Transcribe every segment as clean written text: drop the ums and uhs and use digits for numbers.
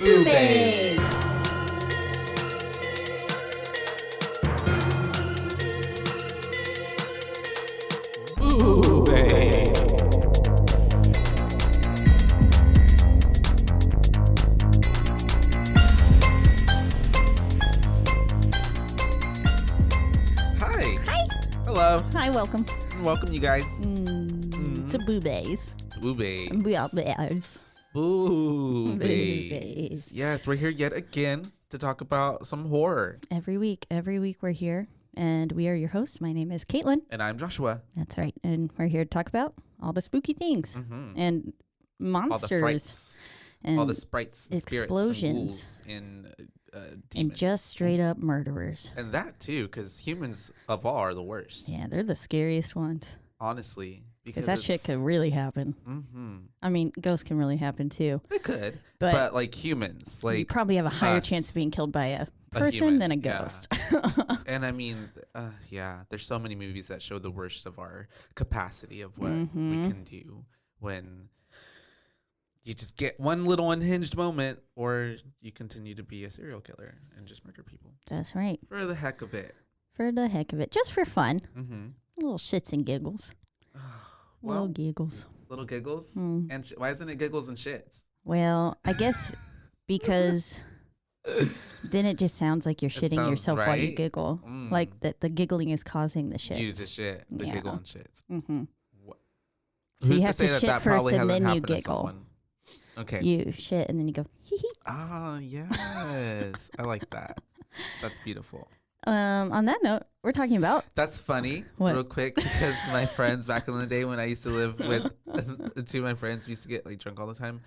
Boobaes! Boobaes! Hi. Hi. Hello. Hi, welcome. Welcome, you guys. To Boobaes. Boobaes. Boobaes. Boobaes. Yes, we're here yet again to talk about some horror. Every week we're here, and we are your hosts. My name is Caitlin. And I'm Joshua. That's right. And we're here to talk about all the spooky things and monsters. All the sprites, and explosions. spirits, and ghouls, and demons. And just straight up murderers. And that, too, because humans of all are the worst. Yeah, they're the scariest ones. Honestly. Because that shit could really happen. I mean, ghosts can really happen, too. They could. But like humans. Like you probably have a higher chance of being killed by a person than a ghost. Yeah. And I mean, there's so many movies that show the worst of our capacity of what we can do when you just get one little unhinged moment, or you continue to be a serial killer and just murder people. That's right. For the heck of it. For the heck of it. Just for fun. Little shits and giggles. Little giggles. Little giggles? And why isn't it giggles and shits? Well, I guess because then it just sounds like you're shitting yourself while you giggle. Like that the giggling is causing the shits. You the shit. The giggle and shits. So you have to shit first and then you happened to giggle. someone? Okay. You shit and then you go, hee hee. Ah, yes. I like that. That's beautiful. On that note, we're talking about... That's funny, real quick, because my friends back in the day when I used to live with two of my friends, we used to get like drunk all the time.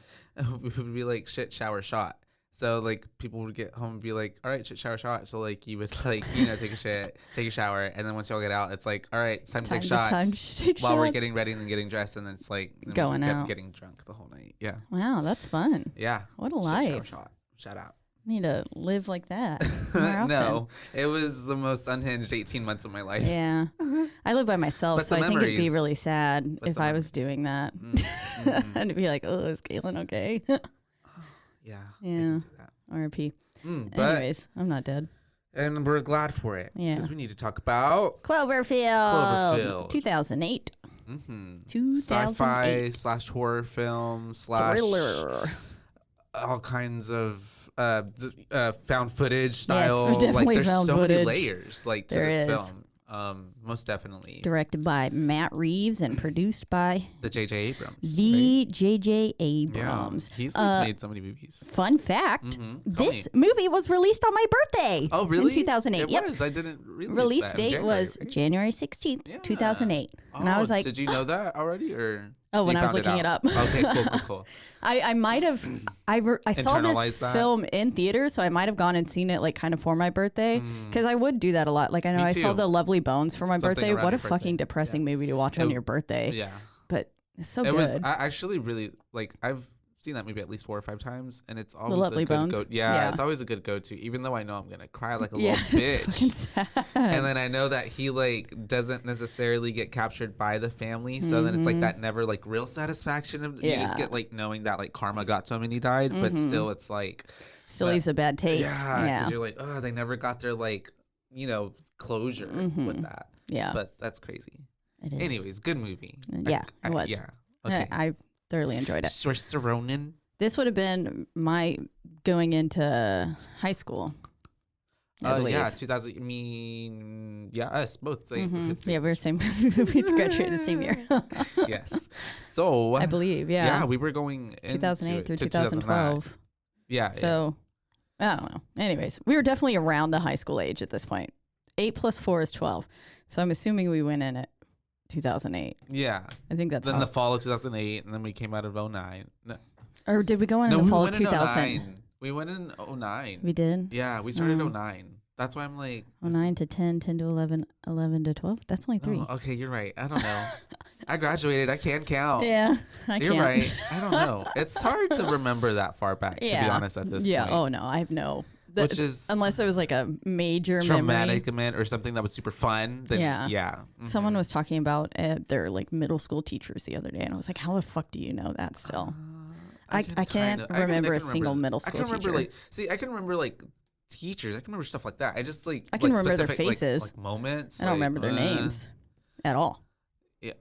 We would be like shit, shower, shot. So like people would get home and be like, all right, shit, shower, shot. So like you would like, take a shit, take a shower. And then once y'all get out, it's like, all right, it's time to take shots while we're getting ready and getting dressed. And then it's like, going we just out. kept getting drunk the whole night. Yeah. Wow, that's fun. Yeah. What a shit, life. Shower, shot. Shout out. Need to live like that. No, it was the most unhinged 18 months of my life. Yeah. I live by myself, But so the I think it'd be memories. really sad if I was memories. doing that. And it'd be like, oh, is Caitlin okay? Yeah. Yeah. I can see that. RP. But, Anyways, I'm not dead. and we're glad for it. Yeah. Because we need to talk about Cloverfield. 2008. 2008. Sci-fi / horror film / Thriller. all kinds of found footage style. Yes, definitely like there's found so footage. many layers like to There this is. film. Most definitely. Directed by Matt Reeves and produced by The J.J. Abrams. the right? J.J. Abrams. Yeah. He's made so many movies. Fun fact, Tell this me. movie was released on my birthday. Oh, really? In 2008. It Yep. was. I didn't realize Release that. In date January, was right? January 16th, Yeah. 2008. And I was like, did you know that already, or? Oh, when you I was found looking it up. Okay, cool. I might have, I saw Internalized this that? film in theaters, so I might have gone and seen it like kind of for my birthday, because I would do that a lot. Like I know Me I saw too. The Lovely Bones for my Something birthday. around What a your birthday. fucking depressing movie to watch on your birthday. Yeah. But it's so It good. was. I actually really like. I've seen that movie at least 4 or 5 times, and it's always Lovely a good Bones? go. Yeah. It's always a good go-to, even though I know I'm gonna cry like a Yeah, little it's fucking bitch. sad. And then I know that he like doesn't necessarily get captured by the family, so then it's like that never like real satisfaction of you just Yeah. get like knowing that like karma got to him and he died, but still it's like Still leaves a bad taste. yeah, Yeah. because you're like, oh, they never got their like closure with that. Yeah. But that's crazy. It is. Anyways, good movie. Yeah, it was. Yeah. Okay. I thoroughly enjoyed it. Saoirse Ronan. This would have been my going into high school. I believe. Yeah, 2000. I mean, yeah, us both. Like, Yeah, we were same. We graduated the same year. Yes. So I believe. Yeah. Yeah, we were going 2008 through to 2012. Yeah. So I don't know. Anyways, we were definitely around the high school age at this point. 8 plus 4 is 12. So I'm assuming we went in at 2008. Yeah. I think that's Then how. the fall of 2008, and then we came out of 09. No, Or did we go in the we fall of went in 2000? 09. We went in 09. We did. Yeah, we started 09. That's why I'm like 09 to 10, 10 to 11, 11 to 12. That's only 3. Oh, okay, you're right. I don't know. I graduated. I can't count. Yeah, You're right. I don't know. It's hard to remember that far back, to be honest, at this Yeah. point. Oh, no. I have no. Which is unless it was like a major traumatic memory. event or something that was super fun. Then yeah. Someone was talking about their like middle school teachers the other day, and I was like, "How the fuck do you know that still?" I can't remember a single middle school teacher. I can remember like teachers. I can remember stuff like that. I just like I can like remember their specific, faces. like moments. I don't remember their names at all. Yeah.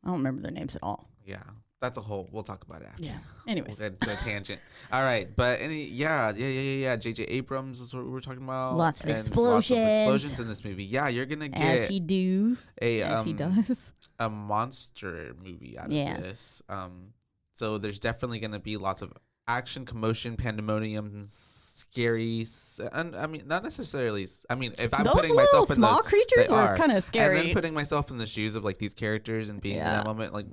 I don't remember their names at all. Yeah. That's a whole. We'll talk about it after. Yeah. Anyways, we'll get to a tangent. All right, but yeah. J.J. Abrams is what we were talking about. Lots of explosions. Lots of explosions in this movie. Yeah, you're gonna get as he does a monster movie out of this. So there's definitely gonna be lots of action, commotion, pandemonium, scary. And I mean, not necessarily. I mean, if I'm those putting little myself in small creatures were kind of scary. And then putting myself in the shoes of like these characters and being in that moment, like.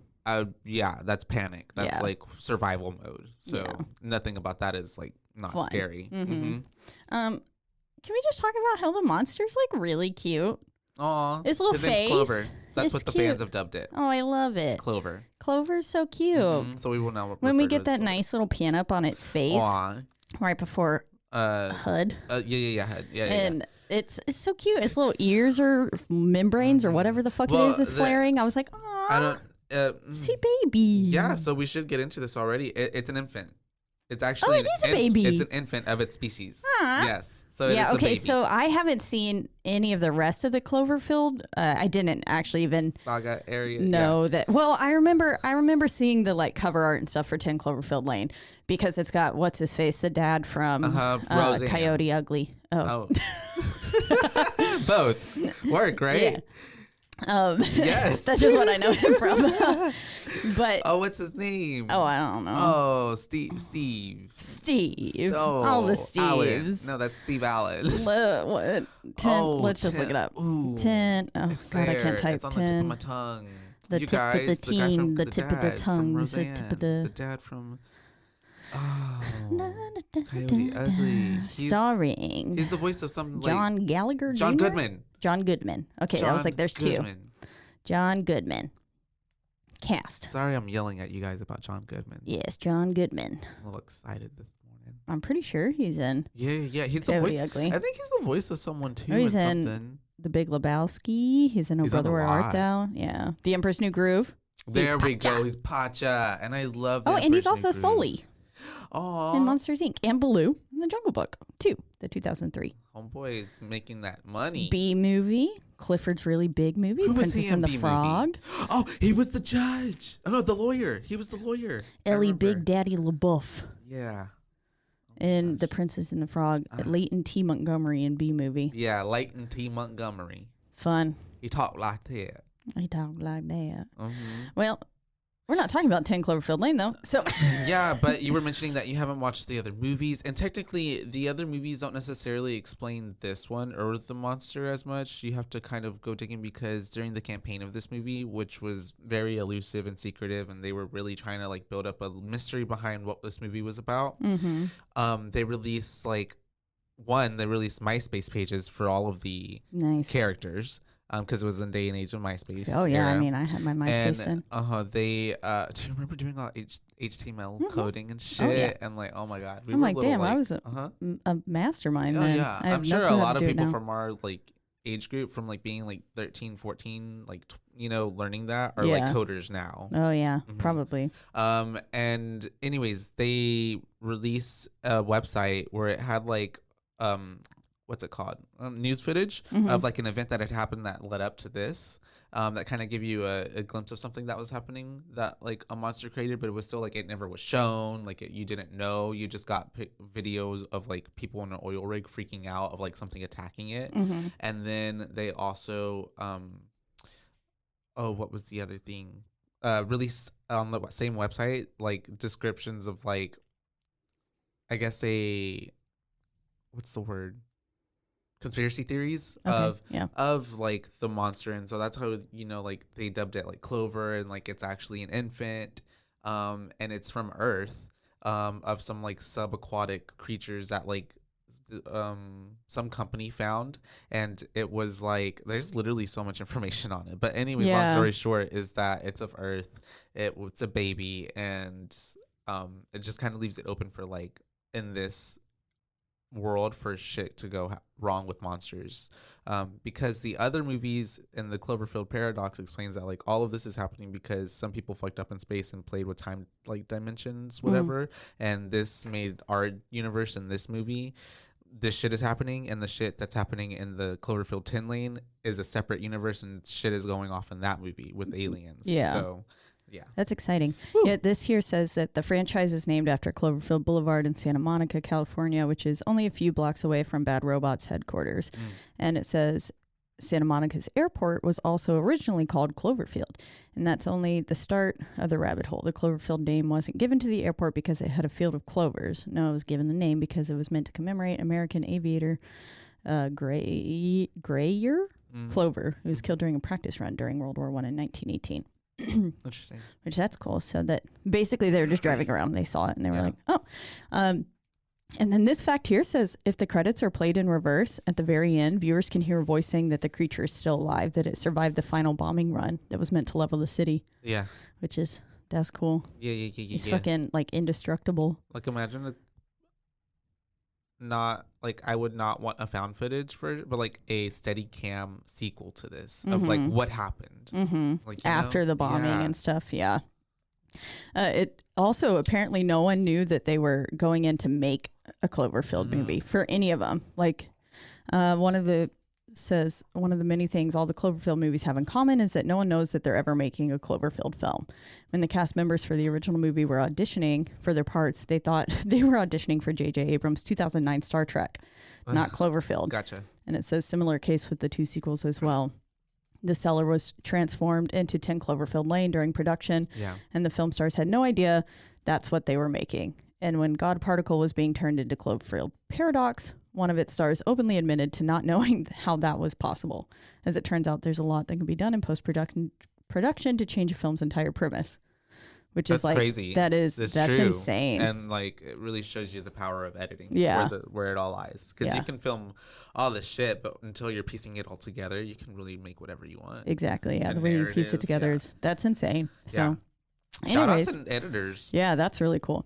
That's panic. That's like survival mode. So nothing about that is like not fun. Scary. Mm-hmm. Can we just talk about how the monster's like really cute? Aw, his little face. Name's Clover. That's it's what the cute. fans have dubbed it. Oh, I love it. Clover. Clover's so cute. So we will now. When we get that nice little pin up on its face, right before HUD. Yeah, HUD. Yeah. And it's so cute. Its little ears or membranes or whatever the fuck it is flaring. I was like, oh. I don't. Sweet baby. Yeah, so we should get into this already. It's an infant. It's actually it is a baby. It's an infant of its species. Yes. So it is okay. A baby. So I haven't seen any of the rest of the Cloverfield. I didn't actually even saga area. know that. Well, I remember seeing the like cover art and stuff for 10 Cloverfield Lane because it's got what's his face, the dad from Coyote Ugly. Oh. Both work, right? Yeah. Yes, that's just what I know him from. But what's his name? Oh, I don't know. Oh, Steve. All the Steves. Allen. No, that's Steve Allen. What? 10. Let's just look it up. Ooh, 10. Oh it's God, there. I can't type. It's on 10. the tip of my tongue. The you tip guys, of the teen, the tip of the tongue, the tip of the dad from. Coyote Ugly. Starring. He's the voice of some John Gallagher. John Jr.? Goodman. John Goodman. Okay, that was like there's Goodman. 2. John Goodman. Cast. Sorry, I'm yelling at you guys about John Goodman. Yes, John Goodman. I'm a little excited this morning. I'm pretty sure he's in. Yeah. He's the Coyote voice. Ugly. I think he's the voice of someone too. He's in in something. The Big Lebowski. He's in Oh Brother Where Art Thou. Yeah. The Emperor's New Groove. There we go. He's Pacha, and I love. The and he's also Sully. Aww. In Monsters Inc. and Baloo in The Jungle Book 2, the 2003. Homeboy is making that money. B movie. Clifford's Really Big Movie. Who was Princess he in and the B Frog. Movie? Oh, he was the judge. Oh no, the lawyer. He was the lawyer. Ellie Big Daddy LaBeouf. Yeah. And The Princess and the Frog. Leighton T. Montgomery in B movie. Yeah, Leighton T. Montgomery. Fun. He talked like that. He talked like that. Mm-hmm. Well, we're not talking about 10 Cloverfield Lane, though. So yeah, but you were mentioning that you haven't watched the other movies. And technically, the other movies don't necessarily explain this one or the monster as much. You have to kind of go digging because during the campaign of this movie, which was very elusive and secretive, and they were really trying to like build up a mystery behind what this movie was about, they released MySpace pages for all of the characters. Because it was the day and age of MySpace. Oh yeah, I mean, I had my MySpace in. They do you remember doing all HTML coding and shit? And like, oh my god, I'm like, damn, I was a mastermind. Oh yeah, I'm sure a lot of people from our like age group, from like being like 13, 14, like learning that, are like coders now. Oh yeah, probably. And anyways, they released a website where it had like what's it called? News footage of like an event that had happened that led up to this. That kind of give you a glimpse of something that was happening that like a monster created, but it was still like it never was shown. Like you didn't know. You just got videos of like people in an oil rig freaking out of like something attacking it. And then they also, what was the other thing? Released on the same website like descriptions of like, I guess what's the word? Conspiracy theories of like the monster, and so that's how like they dubbed it like Clover, and like it's actually an infant, and it's from Earth, of some like subaquatic creatures that like some company found, and it was like there's literally so much information on it, but anyways, long story short is that it's of Earth, it's a baby, and it just kind of leaves it open for like in this world for shit to go wrong with monsters, because the other movies and the Cloverfield paradox explains that like all of this is happening because some people fucked up in space and played with time like dimensions whatever, and this made our universe in this movie. This shit is happening, and the shit that's happening in the Cloverfield 10 lane is a separate universe, and shit is going off in that movie with aliens. Yeah. So yeah, that's exciting. Woo. Yeah, this here says that the franchise is named after Cloverfield Boulevard in Santa Monica, California, which is only a few blocks away from Bad Robot's headquarters. And it says Santa Monica's airport was also originally called Cloverfield, and that's only the start of the rabbit hole. The Cloverfield name wasn't given to the airport because it had a field of clovers. No, it was given the name because it was meant to commemorate American aviator Grayer Clover, who was killed during a practice run during World War I in 1918. Interesting. Which that's cool. So that basically they were just driving around and they saw it and they were like, oh. And then this fact here says if the credits are played in reverse at the very end, viewers can hear a voice saying that the creature is still alive, that it survived the final bombing run that was meant to level the city. Yeah. Which is, that's cool. Yeah. He's fucking like indestructible. Like imagine not like I would not want a found footage for it, but like a steady cam sequel to this of like what happened like after the bombing and stuff. Yeah. It also apparently no one knew that they were going in to make a Cloverfield movie for any of them. Like one of the many things all the Cloverfield movies have in common is that no one knows that they're ever making a Cloverfield film. When the cast members for the original movie were auditioning for their parts, they thought they were auditioning for J.J. Abrams' 2009 Star Trek, not Cloverfield. Gotcha. And it says similar case with the two sequels as well. The cellar was transformed into 10 Cloverfield Lane during production, and the film stars had no idea that's what they were making. And when God Particle was being turned into Cloverfield Paradox, one of its stars openly admitted to not knowing how that was possible. As it turns out, there's a lot that can be done in post-production to change a film's entire premise, which is like crazy. That's true. Insane. And like it really shows you the power of editing. Yeah, where it all lies, because you can film all this shit, but until you're piecing it all together, you can really make whatever you want. Exactly. Yeah, the way you piece it together that's insane. So, shout out to editors. Yeah, that's really cool.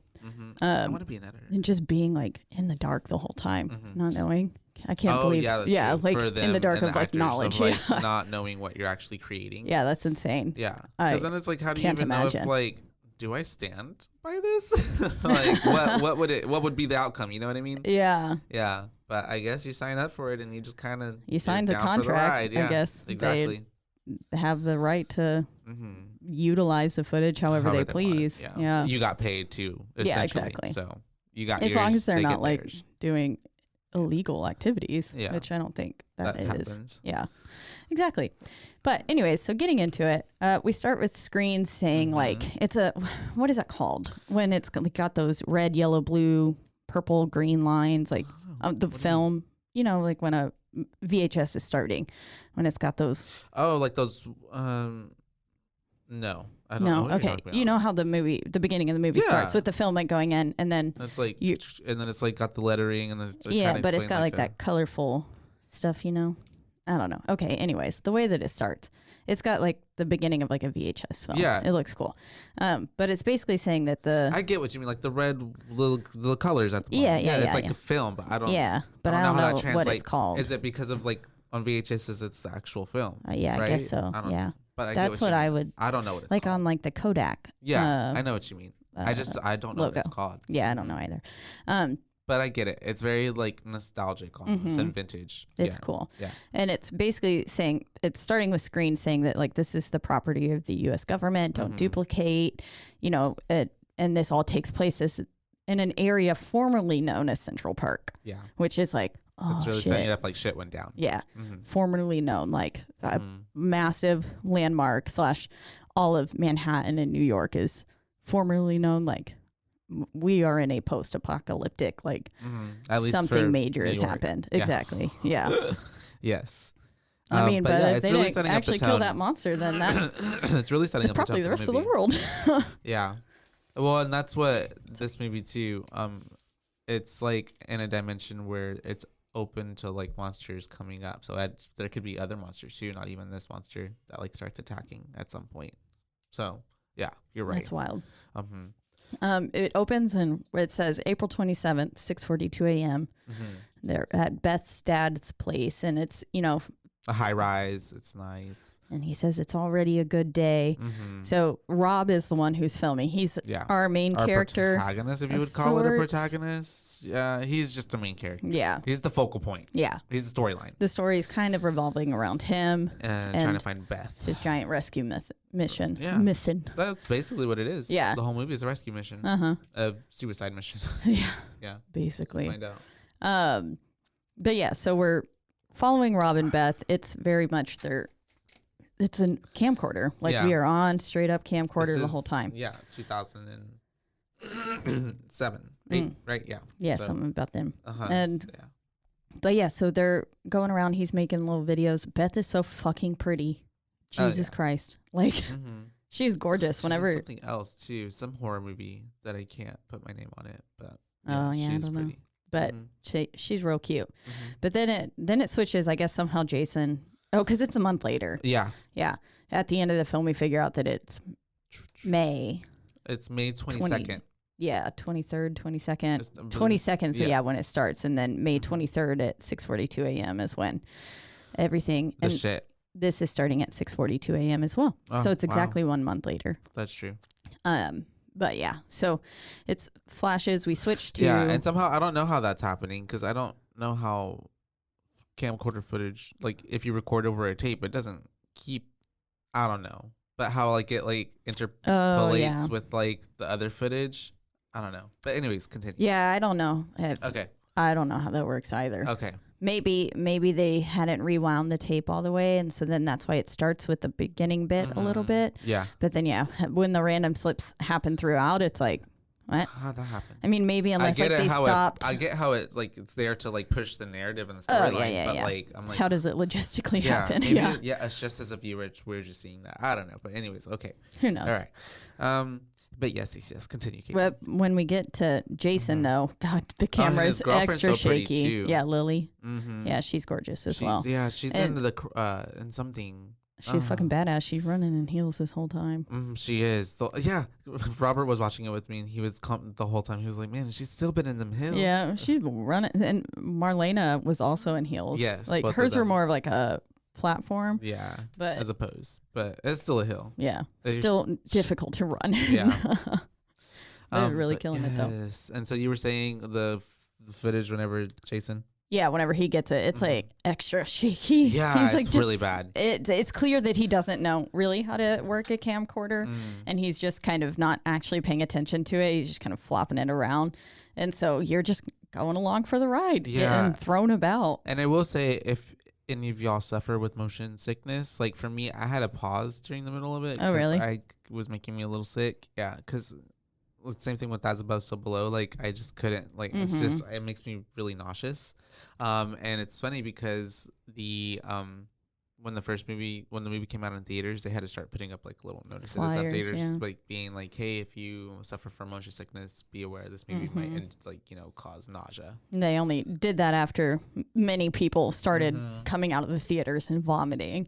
I want to be an editor. And just being like in the dark the whole time, not knowing. I can't believe. Yeah, like in the dark of like knowledge, of, like, not knowing what you're actually creating. Yeah, that's insane. Yeah, because then it's like, how do you even know if like, do I stand by this? Like, what would be the outcome? You know what I mean? Yeah. Yeah, but I guess you sign up for it and you just kind of signed the contract. I guess exactly. They have the right to utilize the footage however they please. Yeah. You got paid too. Yeah, exactly. So you got as long as they're not like doing illegal activities, which I don't think that is. Happens. Yeah, exactly. But anyways, so getting into it, we start with screens saying like it's what is that called when it's got those red, yellow, blue, purple, green lines like the film. You know, like when a VHS is starting, when it's got those. Oh, like those. No, I don't know. Okay, you know how the beginning of the movie starts with the film like going in, and then it's like, and then it's like got the lettering, and then but it's got like that colorful stuff, you know. I don't know. Okay, anyways, the way that it starts, it's got like the beginning of like a VHS film. Yeah, it looks cool. But it's basically saying that I get what you mean, like the red little colors at the bottom. Yeah, it's like a film, but I don't. Yeah, but I don't know how that translates. What it's called. Is it because of like on VHS it's the actual film? Yeah, right? I guess so. Yeah. But that's what I would. I don't know what it's like called. On like the Kodak. Yeah, I know what you mean. I don't know logo. what it's called. Yeah, I don't know either. But I get it. It's very like nostalgic almost and vintage. It's cool. Yeah. And it's basically saying, it's starting with screens saying that like this is the property of the U.S. government. Don't duplicate. You know, and this all takes place in an area formerly known as Central Park. Yeah. Which is like. Oh, it's really setting it up like shit went down. Yeah. Formerly known, like a massive landmark / all of Manhattan and New York is formerly known. Like we are in a post-apocalyptic, like at least something major has happened. Yeah. Exactly. Yeah. Yes. I mean, but if they didn't actually kill that monster, then that it's really setting up probably the rest of the world. Yeah. Well, and that's what this movie too. It's like in a dimension where it's open to like monsters coming up, so there could be other monsters too, not even this monster that like starts attacking at some point. So yeah, you're right. That's wild. It opens and it says April 27th, 6:42 a.m. They're at Beth's dad's place, and it's, you know, a high rise. It's nice. And he says it's already a good day. So Rob is the one who's filming. He's our main character. Protagonist, if you would call it a protagonist. Yeah, he's just the main character. Yeah. He's the focal point. Yeah. He's the storyline. The story is kind of revolving around him. And trying to find Beth. His giant rescue mission. Yeah. Mission. That's basically what it is. Yeah. The whole movie is a rescue mission. A suicide mission. Yeah. Basically. Find out. But yeah, so we're following Rob and Beth. It's very much it's a camcorder. Like we are on straight up camcorder the whole time. Yeah, 2007, right? Yeah. Yeah, so, something about them. But yeah, so they're going around. He's making little videos. Beth is so fucking pretty. Jesus Christ. Like, she's gorgeous. Whenever something else too, some horror movie that I can't put my name on it, but she's I don't know. But she's real cute. But then it switches. I guess somehow Jason. Oh, because it's a month later. Yeah. Yeah. At the end of the film, we figure out that it's May. It's May 22nd. 23rd, 22nd. 22nd, so when it starts. And then May 23rd at 6:42 a.m. is when everything. This is starting at 6:42 a.m. as well. Oh, so it's exactly 1 month later. That's true. But yeah, so it's flashes. We switch to and somehow I don't know how that's happening because I don't know how camcorder footage, like if you record over a tape, it doesn't keep. I don't know, but how like it like interpolates with like the other footage. I don't know, but anyways, continue. Yeah, I don't know. Okay. I don't know how that works either. Okay. Maybe they hadn't rewound the tape all the way, and so then that's why it starts with the beginning bit a little bit. Yeah. But then when the random slips happen throughout, it's like, what? How'd that happen? I mean, maybe unless like they stopped. I get how it's like it's there to like push the narrative and the storyline. But like I'm like, how does it logistically happen? Maybe it's just as a viewer, we're just seeing that. I don't know. But anyways, okay. Who knows? All right. But yes, continue. But when we get to Jason, though, God, the camera's extra shaky. Too. Yeah, Lily. Yeah, she's gorgeous as well. Yeah, she's in something. She's a fucking badass. She's running in heels this whole time. She is. Robert was watching it with me, and he was the whole time. He was like, "Man, she's still been in them heels." Yeah, she's running. And Marlena was also in heels. Yes, like hers were more of like a platform. Yeah, but as opposed, but it's still a hill. Yeah, still difficult to run. Yeah, they're really killing it though. And so you were saying the footage whenever Jason. Yeah, whenever he gets it, it's like extra shaky. Yeah, he's like it's really bad. It's clear that he doesn't know really how to work a camcorder, and he's just kind of not actually paying attention to it. He's just kind of flopping it around, and so you're just going along for the ride, getting thrown about. And I will say, if any of y'all suffer with motion sickness, like for me, I had a pause during the middle of it. Oh, really? I was making me a little sick. Yeah, because same thing with As Above, So Below. Like I just couldn't. Like it's just it makes me really nauseous. And it's funny because when the movie came out in theaters, they had to start putting up like little notices at theaters, like being like, hey, if you suffer from motion sickness, be aware this movie might cause nausea. And they only did that after many people started coming out of the theaters and vomiting.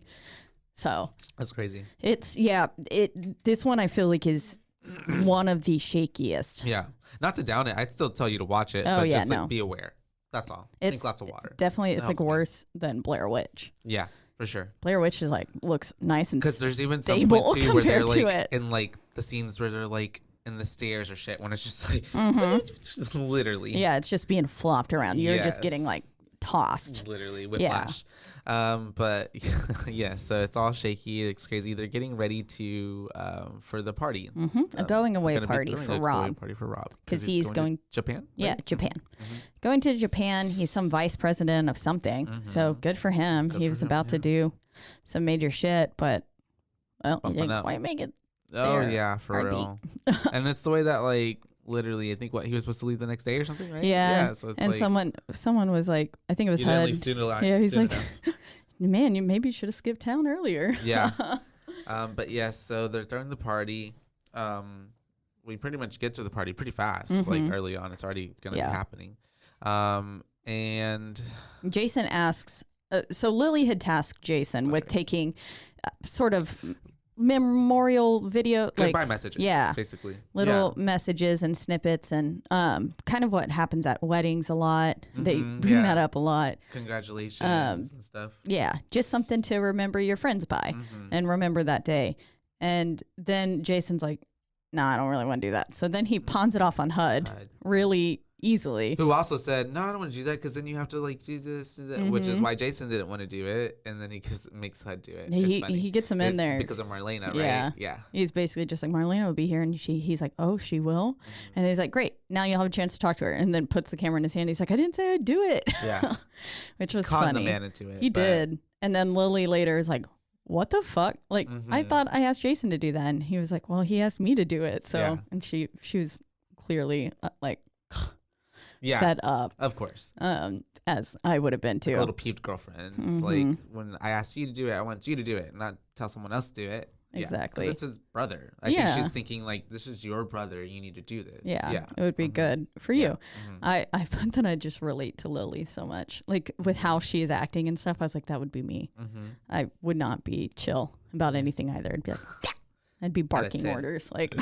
So that's crazy. This one I feel like is one of the shakiest. Yeah, not to down it, I'd still tell you to watch it, but just like be aware. That's all. Drink lots of water. Definitely, it's like worse than Blair Witch. Yeah, for sure. Blair Witch is like looks nice and because there's even some point too where they're like in like the scenes where they're like in the stairs or shit when it's just like literally. Yeah, it's just being flopped around. You're just getting like tossed. Literally whiplash. But yeah, so it's all shaky. It's crazy. They're getting ready to for the party. A going away party for Rob. Because he's going to Japan. Yeah, right? Japan. Going to Japan. He's some vice president of something. So good for him. He was about to do some major shit, but well, he didn't quite make it. Oh yeah, for real. And it's the way that like. Literally, I think he was supposed to leave the next day or something, right? Yeah. So it's and like, someone was like, I think it was HUD. He's like, man, you maybe should have skipped town earlier. Yeah. But yes, so they're throwing the party. We pretty much get to the party pretty fast, like early on. It's already gonna be happening. And Jason asks. So Lily had tasked Jason with taking, sort of memorial video, goodbye messages. Yeah, basically little messages and snippets, and kind of what happens at weddings a lot. They bring that up a lot. Congratulations and stuff. Yeah, just something to remember your friends by and remember that day. And then Jason's like, "No, I don't really want to do that." So then he pawns it off on HUD really easily. Who also said, "No, I don't want to do that because then you have to like do this and that," which is why Jason didn't want to do it, and then he makes HUD do it. He gets him in there because of Marlena, right? Yeah. He's basically just like, "Marlena will be here," and he's like, "Oh, she will," and he's like, "Great, now you'll have a chance to talk to her," and then puts the camera in his hand. He's like, "I didn't say I'd do it." Yeah, which was Caught funny. the man into it. He did, and then Lily later is like, "What the fuck? Like, I thought I asked Jason to do that," and he was like, "Well, he asked me to do it." So, and she was clearly like. Fed up, of course, as I would have been too. Like a little peeved girlfriend. It's like, when I asked you to do it, I want you to do it, not tell someone else to do it. Exactly. It's his brother. I think she's thinking like, this is your brother. You need to do this. Yeah. It would be good for you. I find that I just relate to Lily so much. Like with how she is acting and stuff, I was like, that would be me. I would not be chill about anything either. I'd be like, yeah. I'd be barking orders. Like,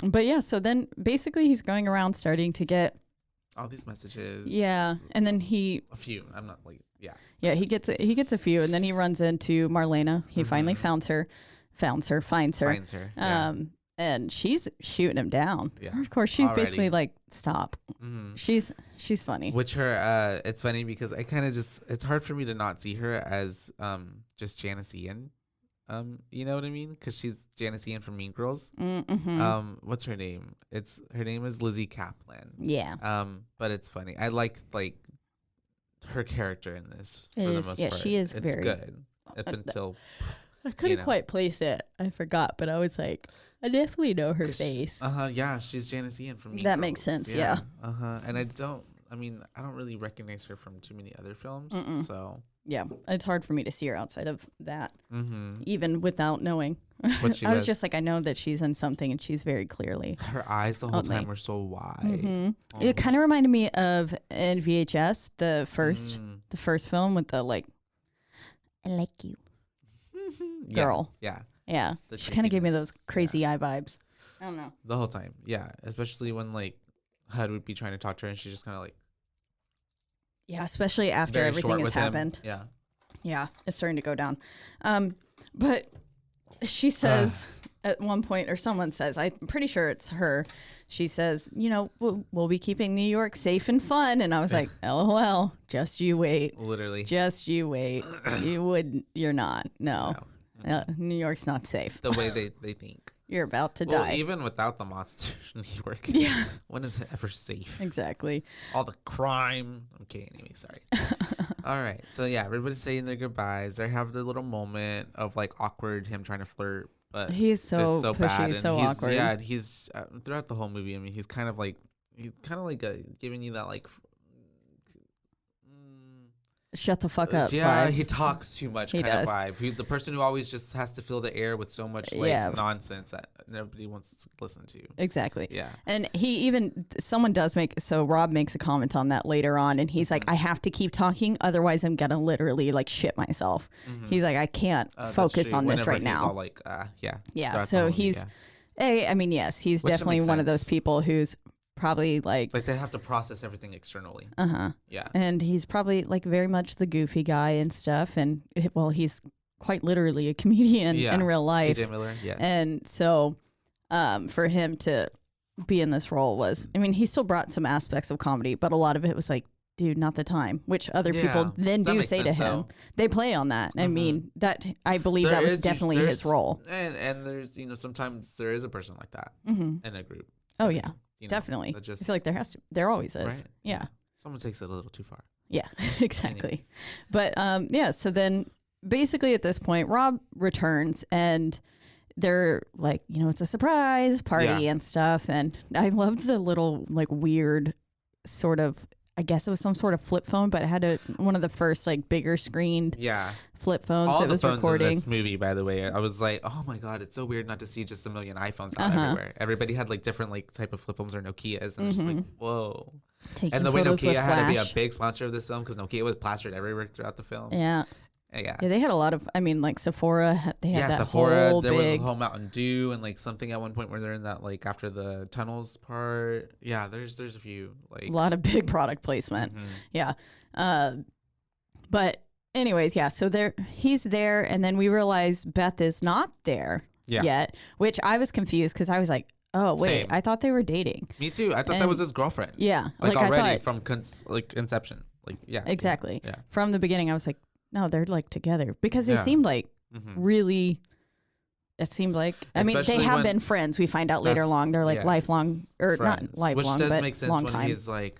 but yeah, so then basically he's going around starting to get all these messages. Yeah. And then a few. I'm not like, Yeah, he gets a few, and then he runs into Marlena. He finally finds her. And she's shooting him down. Yeah. Of course, she's basically like, stop. She's funny. Which her, it's funny because I kind of it's hard for me to not see her as just Janice Ian. You know what I mean? Because she's Janice Ian from Mean Girls. What's her name? Her name is Lizzie Kaplan. Yeah. But it's funny. I like her character in this. For the most part. She is it's very good. Up until I couldn't quite place it. I forgot, but I was like, I definitely know her face. Yeah, she's Janice Ian from Mean That Girls. makes sense. Yeah. And I don't really recognize her from too many other films. So yeah, it's hard for me to see her outside of that, even without knowing. What I was just like, I know that she's in something, and she's very clearly. Her eyes the whole time were so wide. It kind of reminded me of in VHS, the first film with the like, I like you, girl. Yeah. She kind of gave me those crazy eye vibes. I don't know. The whole time, yeah. Especially when like HUD would be trying to talk to her, and she's just kind of like. Yeah, especially after everything has happened. Yeah, it's starting to go down. But she says at one point, or someone says, I'm pretty sure it's her. She says, we'll be keeping New York safe and fun. And I was like, LOL, just you wait. Literally. Just you wait. You're not. No. New York's not safe. The way they think. You're about to die. Even without the monsters in New York. Yeah. When is it ever safe? Exactly. All the crime. Okay, anyway, sorry. All right. So, yeah, everybody's saying their goodbyes. They have the little moment of, like, awkward, him trying to flirt. But he's so pushy, bad. so awkward. Yeah, he's, throughout the whole movie, I mean, he's kind of like giving you that, like, shut the fuck up. Yeah, vibes. He talks too much. Kind of vibe. The person who always just has to fill the air with so much nonsense that nobody wants to listen to. Exactly. Yeah. And Rob makes a comment on that later on, and he's like, I have to keep talking, otherwise I'm gonna literally like shit myself. He's like, I can't focus on this right now. All like, yeah. So he's, yes, he's definitely one of those people who's probably like they have to process everything externally. Yeah. And he's probably like very much the goofy guy and stuff, and he's quite literally a comedian in real life. T.J. Miller, yes. And so for him to be in this role was, he still brought some aspects of comedy, but a lot of it was like, dude, not the time, which other people then do say to him. They play on that. I mean, I believe that was definitely his role. And there's, sometimes there is a person like that in a group. Oh yeah. Definitely. I feel like there always is. Right? Yeah. Someone takes it a little too far. Yeah, exactly. Anyways. But so then basically at this point, Rob returns and they're like, it's a surprise party and stuff. And I loved the little like weird sort of, I guess it was some sort of flip phone, but it had one of the first like bigger screened flip phones that was phones recording. In this movie, by the way, I was like, oh my god, it's so weird not to see just a million iPhones out everywhere. Everybody had like different like type of flip phones or Nokias, and I was just like, whoa. Taking and the way Nokia had to be a flash. big sponsor of this film because Nokia was plastered everywhere throughout the film. Yeah. Yeah. Yeah, they had a lot of, I mean, like Sephora, they had that Sephora, whole there big... was a whole Mountain Dew and like something at one point where they're in that like after the tunnels part. Yeah, there's a few like a lot of big product placement. Yeah. But anyways, yeah, so he's there, and then we realize Beth is not there yet, which I was confused because I was like, oh, wait, I thought they were dating. Me too. I thought that was his girlfriend. Yeah. Like already I thought, from inception. Like, yeah. Exactly. Yeah. From the beginning, I was like, no, they're like together because they seemed like really... It seemed like, I mean, they have been friends. We find out later along. They're like lifelong, or friends. Not lifelong, which does but make sense long when time. he's like,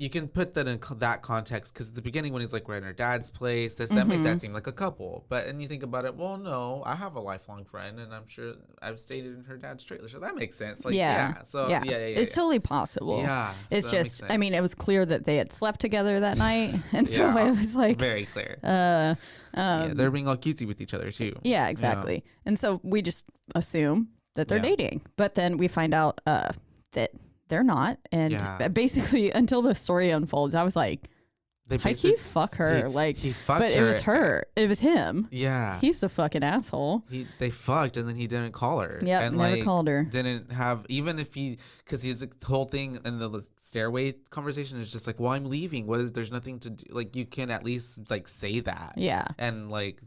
you can put that in that context because at the beginning when he's like we're in her dad's place, that makes that seem like a couple. But and you think about it, well, no, I have a lifelong friend, and I'm sure I've stayed in her dad's trailer, so that makes sense. Like, it's totally possible. Yeah, it's just, I mean, it was clear that they had slept together that night, and so it was like very clear. They're being all cutesy with each other too. Yeah, exactly. Yeah. And so we just assume that they're dating, but then we find out that they're not, and basically until the story unfolds, I was like, how can you fuck her? He fucked her. But it was her. It was him. Yeah. He's the fucking asshole. They fucked, and then he didn't call her. Yeah, and never called her. Didn't have, even if because he's the whole thing in the stairway conversation is just like, well, I'm leaving. There's nothing to do. Like, you can at least like say that. Yeah. And like,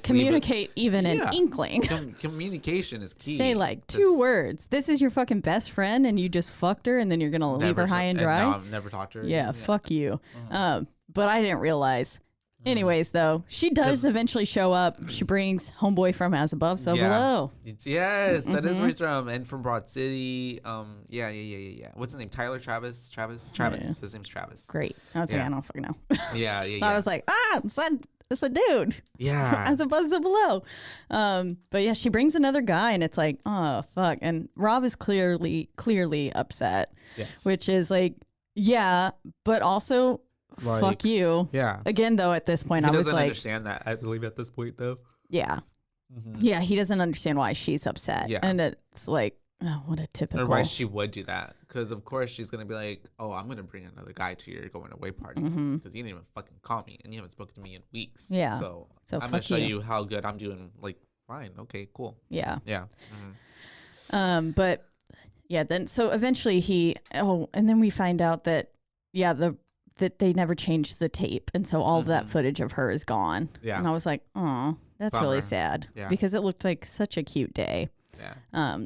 communicate even an inkling. Communication is key. Say like 2 words. This is your fucking best friend, and you just fucked her, and then you're gonna leave her high and dry. And now never talked to her. Yeah, fuck you. But I didn't realize. Anyways, though, she does eventually show up. She brings homeboy from As Above, So Below. Yes, that is where he's from, and from Broad City. Yeah. What's his name? Tyler Travis. Travis. Yeah. His name's Travis. Great. I was like, I don't fucking know. Yeah. I was like, it's a dude. Yeah. As Above, So Below. But yeah, she brings another guy, and it's like, oh fuck. And Rob is clearly upset. Yes. Which is like, yeah, but also like, fuck you. Yeah. Again, though, at this point, I was like, doesn't understand that. I believe at this point, though. Yeah. Yeah, he doesn't understand why she's upset. Yeah. And it's like, oh, what a typical. Or why she would do that. Because, of course, she's going to be like, oh, I'm going to bring another guy to your going away party. Because you didn't even fucking call me. And you haven't spoken to me in weeks. Yeah. So I'm going to show you how good I'm doing. Like, fine. Okay, cool. Yeah. Yeah. But, yeah, then, so eventually and then we find out that, that they never changed the tape. And so all of that footage of her is gone. Yeah. And I was like, oh, that's really sad. Yeah. Because it looked like such a cute day. Yeah.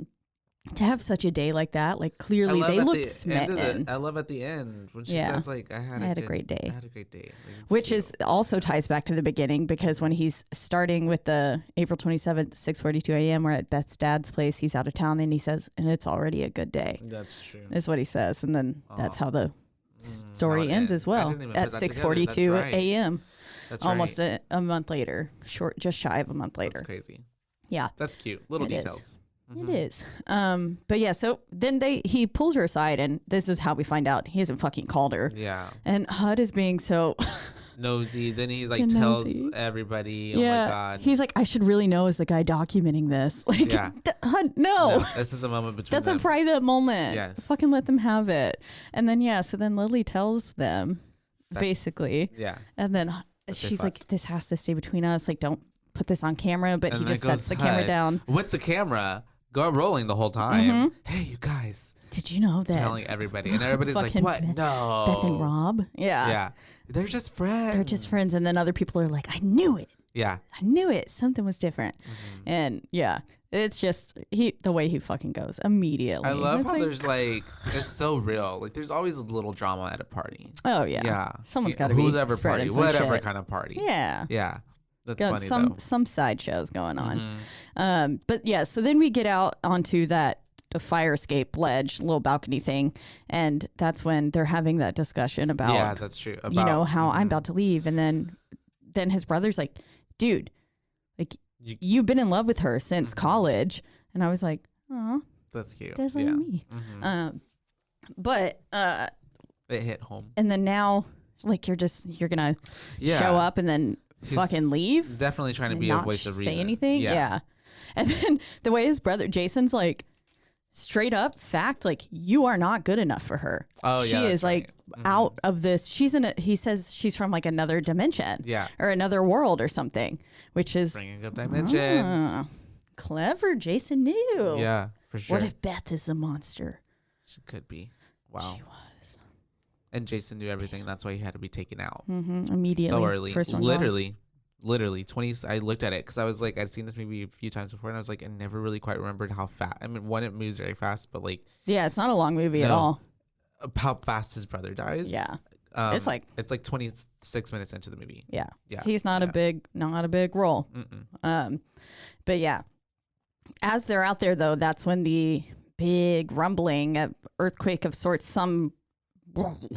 To have such a day like that, like clearly they looked smitten. I love at the end when she says like, I had a great day. I had a great day. Like, which is also ties back to the beginning, because when he's starting with the April 27th, 6:42 a.m. we're at Beth's dad's place, he's out of town, and he says, and it's already a good day. That's true. Is what he says. And then that's how the story ends as well, at 6:42 a.m. That's almost a month later, just shy of a month later. That's crazy. Yeah. That's cute. Little details. It is. But yeah, so then he pulls her aside, and this is how we find out he hasn't fucking called her. Yeah. And Hud is being so nosy. Then he like tells everybody, oh my God. He's like, I should really know as the guy documenting this. Like, Hud, no. This is a moment between That's them. a private moment. Yes. Fucking let them have it. And then, so then Lily tells them, basically. Yeah. And then she's like, this has to stay between us. Like, don't put this on camera. But he just sets the camera down. With the camera rolling the whole time. Hey, you guys. Did you know that? Telling everybody. And everybody's like, what? No. Beth and Rob? Yeah. Yeah. They're just friends. They're just friends. And then other people are like, I knew it. Yeah. I knew it. Something was different. And it's just the way he fucking goes immediately. I love how there's like, it's so real. Like there's always a little drama at a party. Oh, yeah. Yeah. Someone's got to be whoever party, whatever shit. kind of party. Yeah. Yeah. That's got funny some sideshows going on. But yeah, so then we get out onto the fire escape ledge, little balcony thing, and that's when they're having that discussion about that's true. About, how I'm about to leave, and then his brother's like, dude, like you've been in love with her since college, and I was like, oh, that's cute. That's like me. But it hit home, and then now like you're gonna show up and then fucking leave. Definitely trying to be a voice of reason. Say anything. Yeah. And then the way his brother Jason's like, straight up fact, like, you are not good enough for her. Oh, she yeah, is like out of this. She's in he says she's from like another dimension. Yeah. Or another world or something, which is bringing up dimensions. Clever. Jason knew. Yeah, for sure. What if Beth is a monster? She could be. Wow. She was. And Jason knew everything. That's why he had to be taken out. Immediately. So early. First one Literally 20. I looked at it because I was like, I'd seen this movie a few times before, and I was like, I never really quite remembered how fast. I mean, one, it moves very fast, but like, yeah, it's not a long movie at all. How fast his brother dies. Yeah, it's like 26 minutes into the movie. Yeah, yeah. He's not a big role. But yeah, as they're out there though, that's when the big rumbling, earthquake of sorts, some.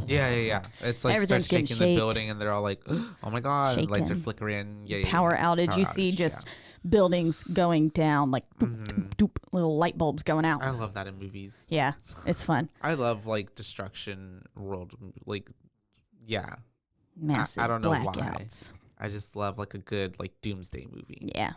Yeah. It's like everything's starts shaking the building, and they're all like, "Oh my god!" Shaken. Lights are flickering. Power outage. You see just buildings going down, like doop, doop, doop, little light bulbs going out. I love that in movies. Yeah, it's fun. I love like destruction world, like massive. I don't know blackouts. why. I just love like a good like doomsday movie. Yeah.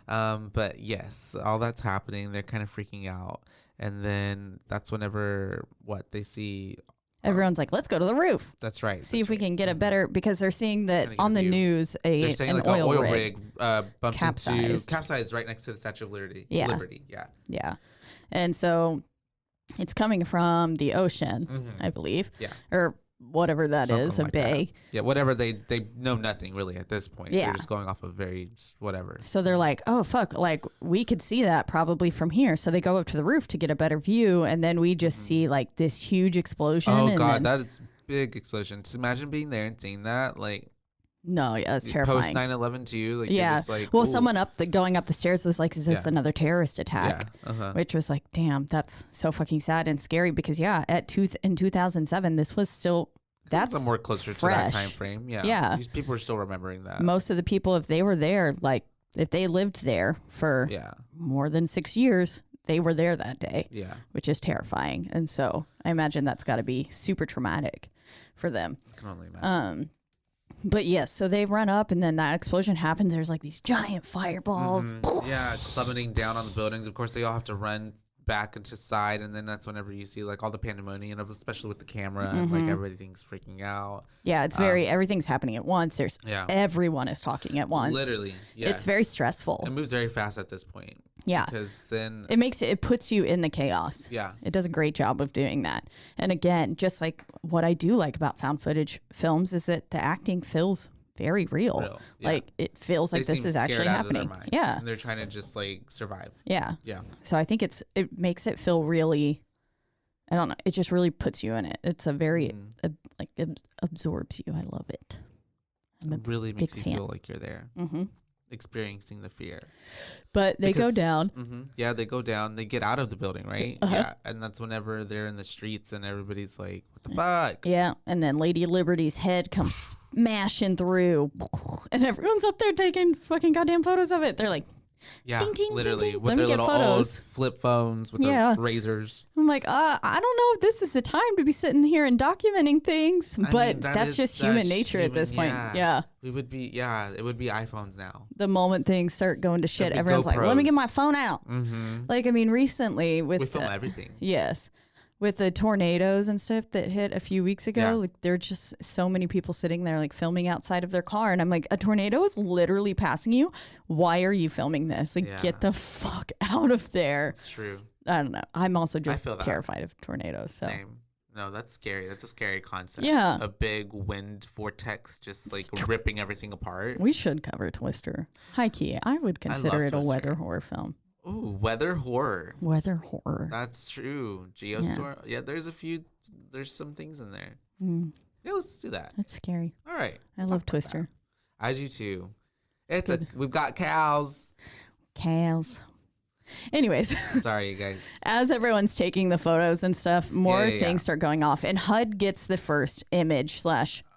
But yes, all that's happening. They're kind of freaking out, and then that's whenever they see. Everyone's like, let's go to the roof. That's right. See if we can get a better, because they're seeing that on the news, they're saying an like oil rig bumped capsized. capsized right next to the Statue of Liberty. Yeah. Yeah. And so it's coming from the ocean, I believe. Yeah. Or whatever that Something is, a like bay. That. Yeah, whatever. They know nothing really at this point. Yeah. They're just going off of very whatever. So they're like, oh, fuck, like we could see that probably from here. So they go up to the roof to get a better view. And then we just see like this huge explosion. Oh, God, that is big explosion. Just imagine being there and seeing that. Like, no, yeah, it's terrifying. Post 9/11 too. Like, yeah. you're just like, well, ooh. someone going up the stairs was like, is this another terrorist attack? Yeah. Which was like, damn, that's so fucking sad and scary, because in 2007, this was still. That's somewhere closer fresh. To that time frame. Yeah. Yeah. These people are still remembering that. Most of the people, if they were there, like if they lived there for more than 6 years, they were there that day. Yeah. Which is terrifying. And so I imagine that's got to be super traumatic for them. I can only imagine. But yes, so they run up, and then that explosion happens. There's like these giant fireballs. Yeah, plummeting down on the buildings. Of course, they all have to run back into side, and then that's whenever you see like all the pandemonium, especially with the camera, and like everything's freaking out. Yeah, it's everything's happening at once. There's everyone is talking at once. Literally, yes. It's very stressful. It moves very fast at this point. Yeah, because then it puts you in the chaos. Yeah, it does a great job of doing that. And again, just like what I do like about found footage films is that the acting feels very real. Yeah. Like it feels like this is actually happening. Yeah, and they're trying to just like survive. Yeah. So I think it makes it feel really, I don't know, it just really puts you in it. It's a very it absorbs you. I love it. It really makes you feel like you're there, experiencing the fear. But they go down. Yeah, they go down. They get out of the building, right? Yeah, and that's whenever they're in the streets and everybody's like, "What the fuck?" Yeah, and then Lady Liberty's head comes smashing through, and everyone's up there taking fucking goddamn photos of it. They're like, ding, ding, literally, ding, ding. with Let their me get little photos. old flip phones with their razors. I'm like, I don't know if this is the time to be sitting here and documenting things, but that's just human nature at this point. Yeah. It would be iPhones now. The moment things start going to shit, everyone's like, let me get my phone out. Like, I mean, recently we film everything. Yes. With the tornadoes and stuff that hit a few weeks ago, like there are just so many people sitting there like filming outside of their car, and I'm like, a tornado is literally passing you. Why are you filming this? Like, get the fuck out of there. It's true. I don't know. I'm also just terrified of tornadoes. So. Same. No, that's scary. That's a scary concept. Yeah. A big wind vortex just like ripping everything apart. We should cover Twister. High key, I would consider it a weather horror film. Ooh, weather horror. Weather horror. That's true. Geostorm. Yeah, there's some things in there. Yeah, let's do that. That's scary. All right. I love Twister. I do too. We've got cows. Cows. Anyways. Sorry, you guys. As everyone's taking the photos and stuff, more things start going off. And HUD gets the first image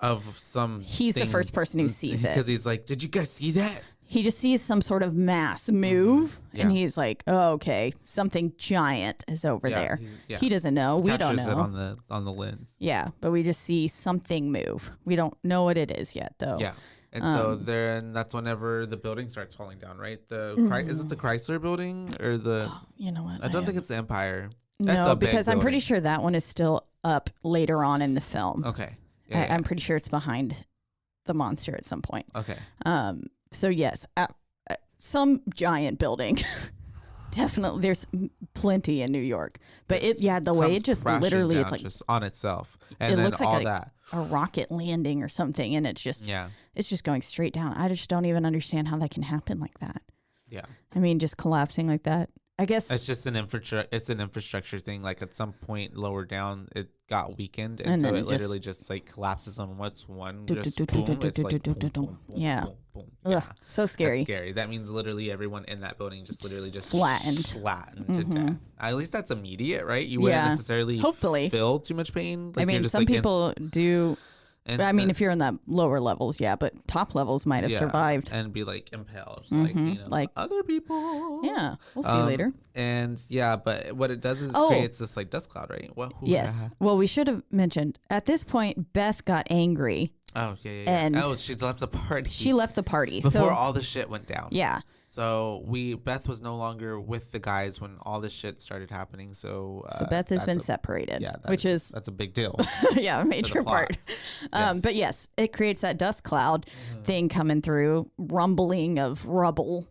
of some. He's the first person who sees it. Because he's like, did you guys see that? He just sees some sort of mass move, and he's like, "Oh, okay, something giant is over there." He doesn't know. We don't know. Captures it on the lens. Yeah, but we just see something move. We don't know what it is yet, though. Yeah. And so then that's whenever the building starts falling down, right? Is it the Chrysler building or the? You know what? I don't think it's the Empire. That's No, a big because I'm pretty building. sure that one is still up later on in the film. Okay. I'm pretty sure it's behind the monster at some point. Okay. So yes, some giant building. Definitely, there's plenty in New York, but the way it just literally, it's like just on itself, and it then looks like all that a rocket landing or something, and it's just going straight down. I just don't even understand how that can happen like that. Yeah, I mean, just collapsing like that. I guess it's just an infrastructure thing. Like at some point lower down, it got weakened, and so it literally just like collapses on what's one. Just boom. It's like boom, boom, boom, yeah. Boom, boom. Ugh, so scary. That's scary. That means literally everyone in that building just literally just flattened to death. At least that's immediate, right? You wouldn't necessarily feel too much pain. Like, I mean, some people do. I mean, if you're in the lower levels, but top levels might have survived and be like impaled, like other people. Yeah, we'll see later. And but what it does is creates this like dust cloud, right? Yes. Well, we should have mentioned at this point, Beth got angry. Oh yeah. And she left the party. She left the party before all the shit went down. Yeah. So Beth was no longer with the guys when all this shit started happening. So Beth has been separated. Yeah, that's a big deal. Yeah, a major part. Yes. But yes, it creates that dust cloud thing coming through, rumbling of rubble.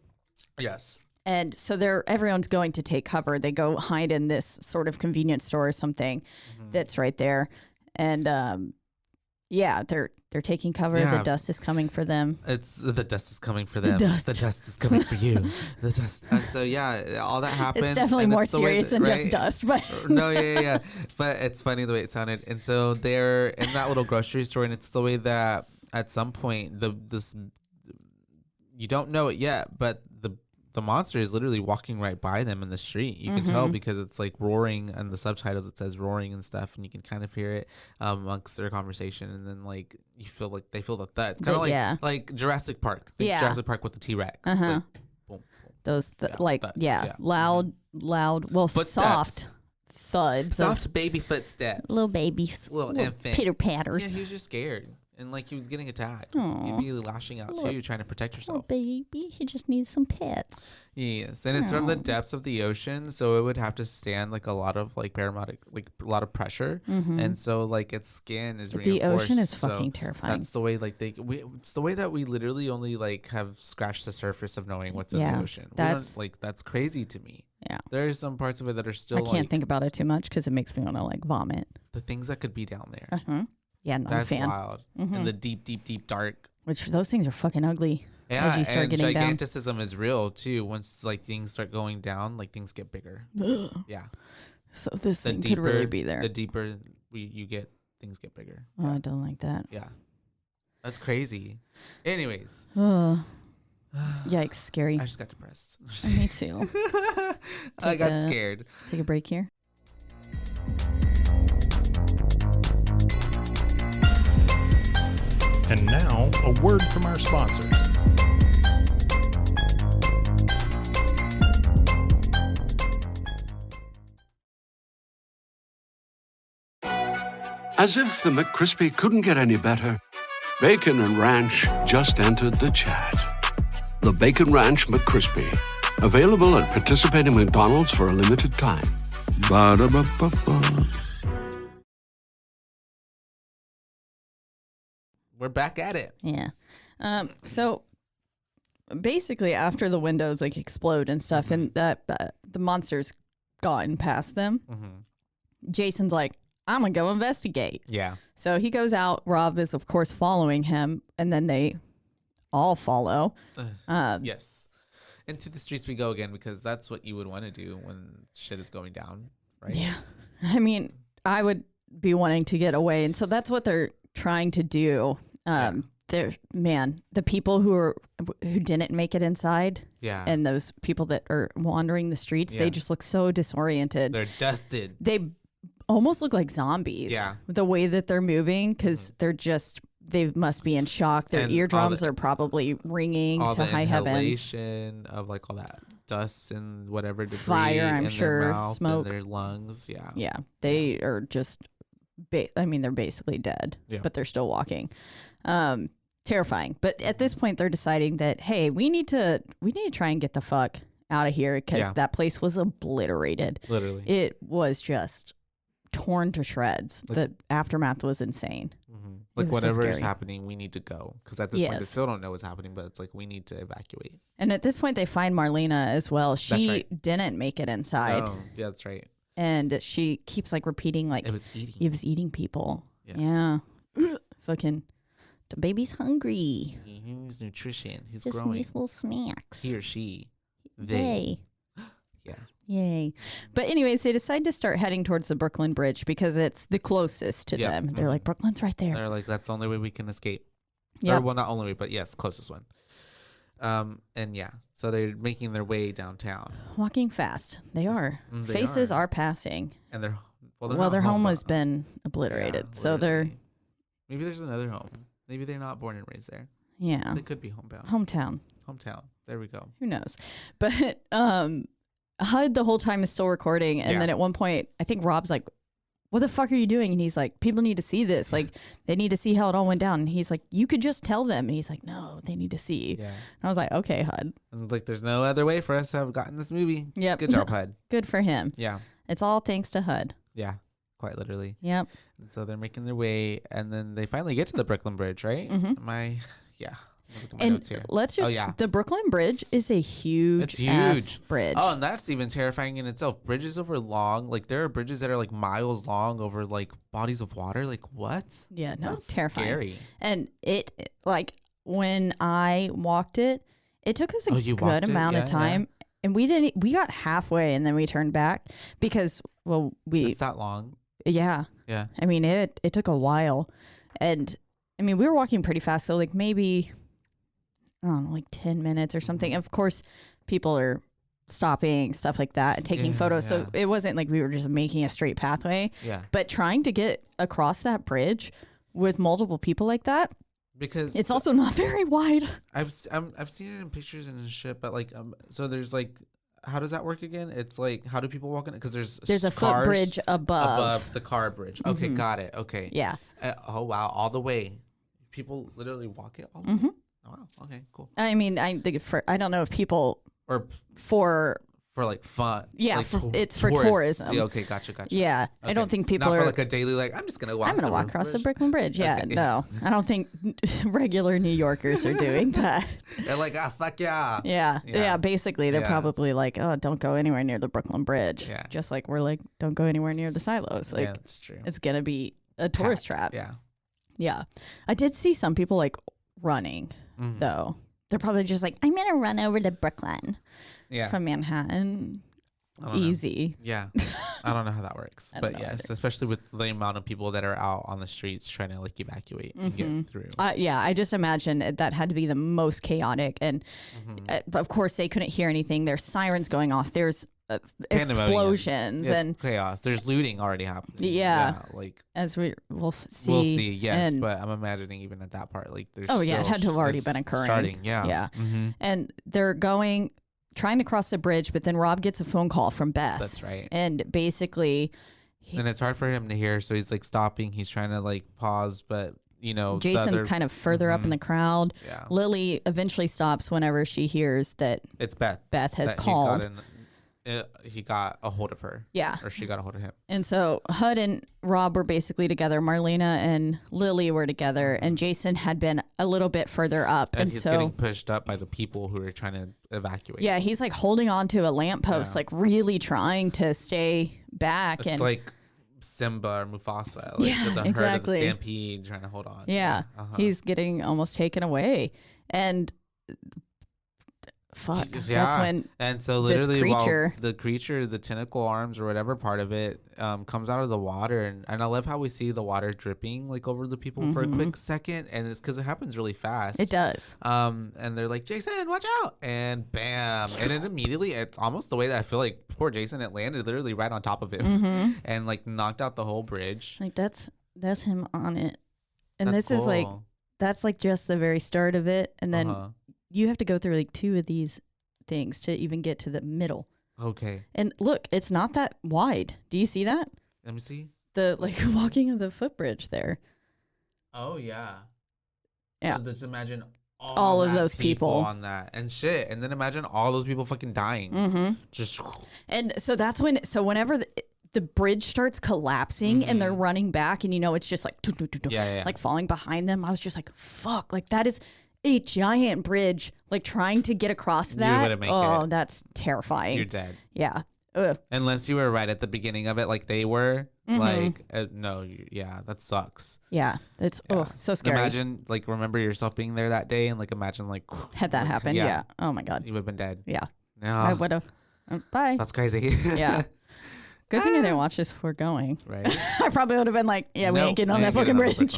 Yes. And so everyone's going to take cover. They go hide in this sort of convenience store or something that's right there, and they're taking cover. Yeah. The dust is coming for them. The dust is coming for them. The dust is coming for you. The dust. And so all that happens. It's definitely more serious than just dust, but no, yeah. But it's funny the way it sounded. And so they're in that little grocery store, and it's the way that at some point this you don't know it yet, but the monster is literally walking right by them in the street. You can tell because it's like roaring, and the subtitles it says roaring and stuff, and you can kind of hear it amongst their conversation. And then like you feel like they feel the thud. It's kind of like Jurassic Park. Jurassic Park with the T-Rex. Like, boom, boom. Those loud. Well, soft thuds. Soft baby footsteps. Little infant. Pitter patters. Yeah, he was just scared. And like he was getting attacked. Aww. You'd be lashing out too, trying to protect yourself. Oh, baby, he just needs some pets. Yes, and it's from the depths of the ocean, so it would have to stand like a lot of like barometric, like a lot of pressure, and so like its skin is reinforced. The ocean is fucking terrifying. That's the way like it's the way that we literally only like have scratched the surface of knowing what's in the ocean. That's crazy to me. Yeah, there's some parts of it that are still. I can't think about it too much because it makes me want to like vomit. The things that could be down there. Yeah, not that's a fan. Wild. In the deep, deep, deep dark. Which those things are fucking ugly. Yeah, as you start and getting giganticism is real too. Once like things start going down, like things get bigger. Yeah. So this thing could really be there. The deeper you get, things get bigger. Oh, I don't like that. Yeah. That's crazy. Anyways. Yikes, scary. I just got depressed. Me too. I got scared. Take a break here. And now, a word from our sponsors. As if the McCrispy couldn't get any better, Bacon and Ranch just entered the chat. The Bacon Ranch McCrispy, available at participating McDonald's for a limited time. Ba-da-ba-ba-ba. We're back at it. Yeah. So basically after the windows like explode and stuff and that the monster's gotten past them, Jason's like, I'm going to go investigate. Yeah. So he goes out. Rob is, of course, following him. And then they all follow. Yes. Into the streets we go again because that's what you would want to do when shit is going down, right? Yeah. I mean, I would be wanting to get away. And so that's what they're trying to do. The people who didn't make it inside, and those people that are wandering the streets, they just look so disoriented. They're dusted. They almost look like zombies. Yeah, the way that they're moving because they must be in shock. Their eardrums are probably ringing to high heavens. Of like all that dust and whatever debris, fire, I'm sure, their mouth, smoke, and their lungs. Yeah, they are just. They're basically dead, but they're still walking. terrifying. But at this point, they're deciding that, hey, we need to try and get the fuck out of here because that place was obliterated. Literally. It was just torn to shreds. The aftermath was insane. Like whatever is happening, we need to go. Because at this point, they still don't know what's happening, but it's like we need to evacuate. And at this point, they find Marlena as well. She didn't make it inside. Oh, yeah, that's right. And she keeps like repeating like, it was eating people. Yeah. Fucking, the baby's hungry. He needs nutrition. He's just growing. Needs little snacks. He or she. They. Yeah. Yay. But anyways, they decide to start heading towards the Brooklyn Bridge because it's the closest to them. They're like, Brooklyn's right there. They're like, that's the only way we can escape. Yeah. Well, not only way, but yes, closest one. And yeah, so they're making their way downtown. Walking fast. They are. Faces are passing. And their home has been obliterated. Yeah, so they're. Maybe there's another home. Maybe they're not born and raised there. Yeah. They could be homebound. Hometown. There we go. Who knows? But HUD the whole time is still recording. And then at one point, I think Rob's like, what the fuck are you doing? And he's like, people need to see this. Like, they need to see how it all went down. And he's like, you could just tell them. And he's like, no, they need to see. Yeah. And I was like, okay, HUD. And like, there's no other way for us to have gotten this movie. Yep. Good job, HUD. Good for him. Yeah. It's all thanks to HUD. Yeah. Quite literally. Yep. And so they're making their way. And then they finally get to the Brooklyn Bridge, right? Yeah. Look at my notes here. Let's just, the Brooklyn Bridge is a huge ass bridge. Oh, and that's even terrifying in itself. Bridges over long, like there are bridges that are like miles long over like bodies of water. Like what? Yeah, no, that's terrifying. Scary. And it, like when I walked it, it took us a good amount of time. Yeah. And we got halfway and then we turned back because, it's that long. Yeah. Yeah. I mean, it took a while. And I mean, we were walking pretty fast. So like maybe, I don't know, like 10 minutes or something. Of course, people are stopping, stuff like that, and taking photos. Yeah. So it wasn't like we were just making a straight pathway. Yeah. But trying to get across that bridge with multiple people like that, because it's also not very wide. I've seen it in pictures and shit, but like so there's like, how does that work again? It's like, how do people walk in it? Because there's a footbridge above the car bridge. Okay, got it. Okay. Yeah. Oh wow, all the way. People literally walk it all the way. Oh, wow. Okay, cool. I mean, I think I don't know if people for like fun. Yeah, like it's for tourism. Yeah, okay, gotcha. Yeah, okay. I don't think people not are for like a daily like I'm just gonna walk. I'm gonna walk across the Brooklyn Bridge. Yeah, okay. No, I don't think regular New Yorkers are doing that. They're like, fuck yeah. Yeah. Basically, they're probably like, oh, don't go anywhere near the Brooklyn Bridge. Yeah. Just like we're like, don't go anywhere near the silos. Like, that's true. It's gonna be a tourist trap. Yeah. Yeah, I did see some people like running though. They're probably just like, I'm gonna run over to Brooklyn. Yeah. From Manhattan. Easy. Yeah. I don't know how that works. But yes, especially with the amount of people that are out on the streets trying to like evacuate and get through. Yeah, I just imagine that had to be the most chaotic. And of course, they couldn't hear anything. There's sirens going off. There's explosions and chaos. There's looting already happening. Yeah. Like as we'll see. We'll see. Yes, but I'm imagining even at that part, like there's. Oh yeah, it had to have already been occurring. Starting. Yeah. Yeah. And they're trying to cross the bridge, but then Rob gets a phone call from Beth. That's right. And basically, and it's hard for him to hear, so he's like stopping. He's trying to like pause, but Jason's kind of further up in the crowd. Yeah. Lily eventually stops whenever she hears that it's Beth. Beth has called. He got a hold of her. Yeah. Or she got a hold of him. And so HUD and Rob were basically together. Marlena and Lily were together. And Jason had been a little bit further up. And he's getting pushed up by the people who are trying to evacuate. Yeah, he's like holding on to a lamppost, like really trying to stay back. It's like Simba or Mufasa. Like the herd of the stampede trying to hold on. Yeah. He's getting almost taken away. And fuck. Yeah. That's when and so literally while the creature, the tentacle arms or whatever part of it comes out of the water, and I love how we see the water dripping like over the people for a quick second, and it's because it happens really fast. It does. And they're like, Jason, watch out, and bam, and it immediately, it's almost the way that I feel like poor Jason, it landed literally right on top of him and like knocked out the whole bridge. Like that's him on it, and that's this cool. Is like that's like just the very start of it, and then you have to go through like 2 of these things to even get to the middle. Okay. And look, it's not that wide. Do you see that? Let me see. The like walking of the footbridge there. Oh yeah. Yeah. So just imagine all of those people on that and shit, and then imagine all those people fucking dying. Just and so that's when whenever the bridge starts collapsing and they're running back, and it's just like like falling behind them. I was just like, fuck, like that is a giant bridge, like trying to get across that. That's terrifying. You're dead. Yeah. Ugh. Unless you were right at the beginning of it, like they were. Like that sucks. Yeah, it's so scary. Imagine, like, remember yourself being there that day, and like imagine like had that happened. Yeah. Oh my god. You would have been dead. Yeah. No. I would have. Bye. That's crazy. Yeah. Good thing I didn't watch this before going. Right. I probably would have been like, we ain't getting on that fucking bridge.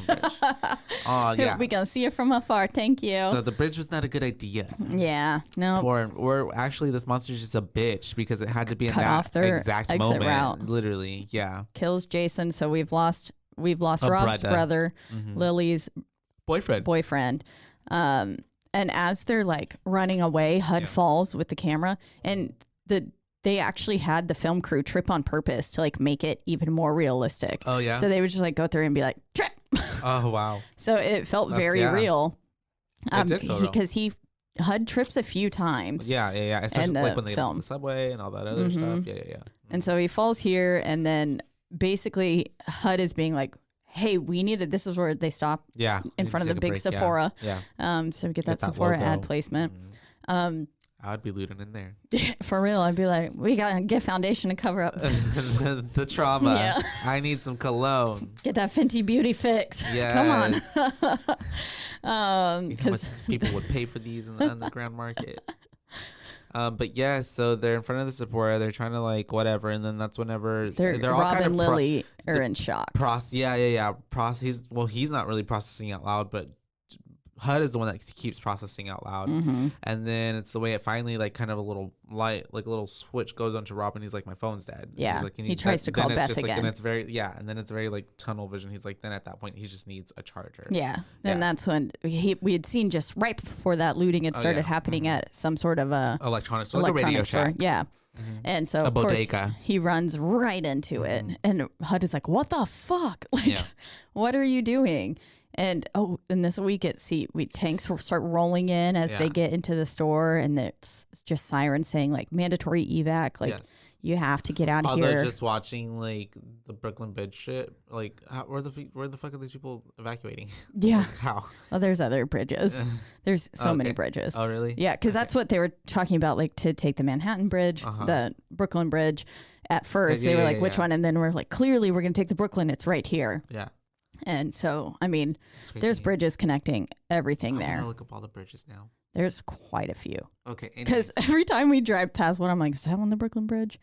Oh yeah. We gonna see it from afar. Thank you. So the bridge was not a good idea. Yeah. No. Or actually, this monster's just a bitch because it had to be in that exact moment. Route. Literally. Yeah. Kills Jason. So we've lost Rob's brother, Lily's boyfriend. And as they're like running away, HUD falls with the camera, and they actually had the film crew trip on purpose to like make it even more realistic. Oh yeah. So they would just like go through and be like, trip. Oh wow. So it felt very real. It did feel real. Because HUD trips a few times. Yeah. Especially like when they get to the subway and all that other stuff. Yeah. And so he falls here, and then basically HUD is being like, hey, this is where they stop. Yeah. In front of the big Sephora. Yeah. So we get that Sephora logo. Ad placement. I would be looting in there. For real. I'd be like, we got to get foundation to cover up the trauma. Yeah. I need some cologne. Get that Fenty Beauty fix. Yes. Come on. Because people would pay for these in the underground market. But yeah, so they're in front of the Sephora. They're trying to like whatever, and then that's whenever they're all Rob kind and of Lily are in shock. He's not really processing out loud, but HUD is the one that keeps processing out loud. And then it's the way it finally like kind of a little light, like a little switch goes onto Rob, and he's like, my phone's dead. Yeah. He's like, he tries to call Beth again. Like, and it's and then it's very like tunnel vision. He's like, then at that point he just needs a charger. Yeah. And that's when we had seen just right before that looting had started happening at some sort of a electronics store, like a Radio Shack. Yeah. And so of course he runs right into it, and HUD is like, what the fuck? Like, what are you doing? And in this tanks will start rolling in as they get into the store, and it's just sirens saying like mandatory evac, like you have to get out of here. Just watching like the Brooklyn Bridge shit, like where the fuck are these people evacuating? Yeah. Like, how? Well, there's other bridges. There's so many bridges. Oh really? Yeah, because that's what they were talking about, like to take the Manhattan Bridge, the Brooklyn Bridge. At first they were like, which one? And then we're like, clearly we're gonna take the Brooklyn. It's right here. Yeah. And so, I mean, there's bridges connecting everything there. I'm gonna look up all the bridges now. There's quite a few. Okay. Because every time we drive past one, I'm like, is that one the Brooklyn Bridge?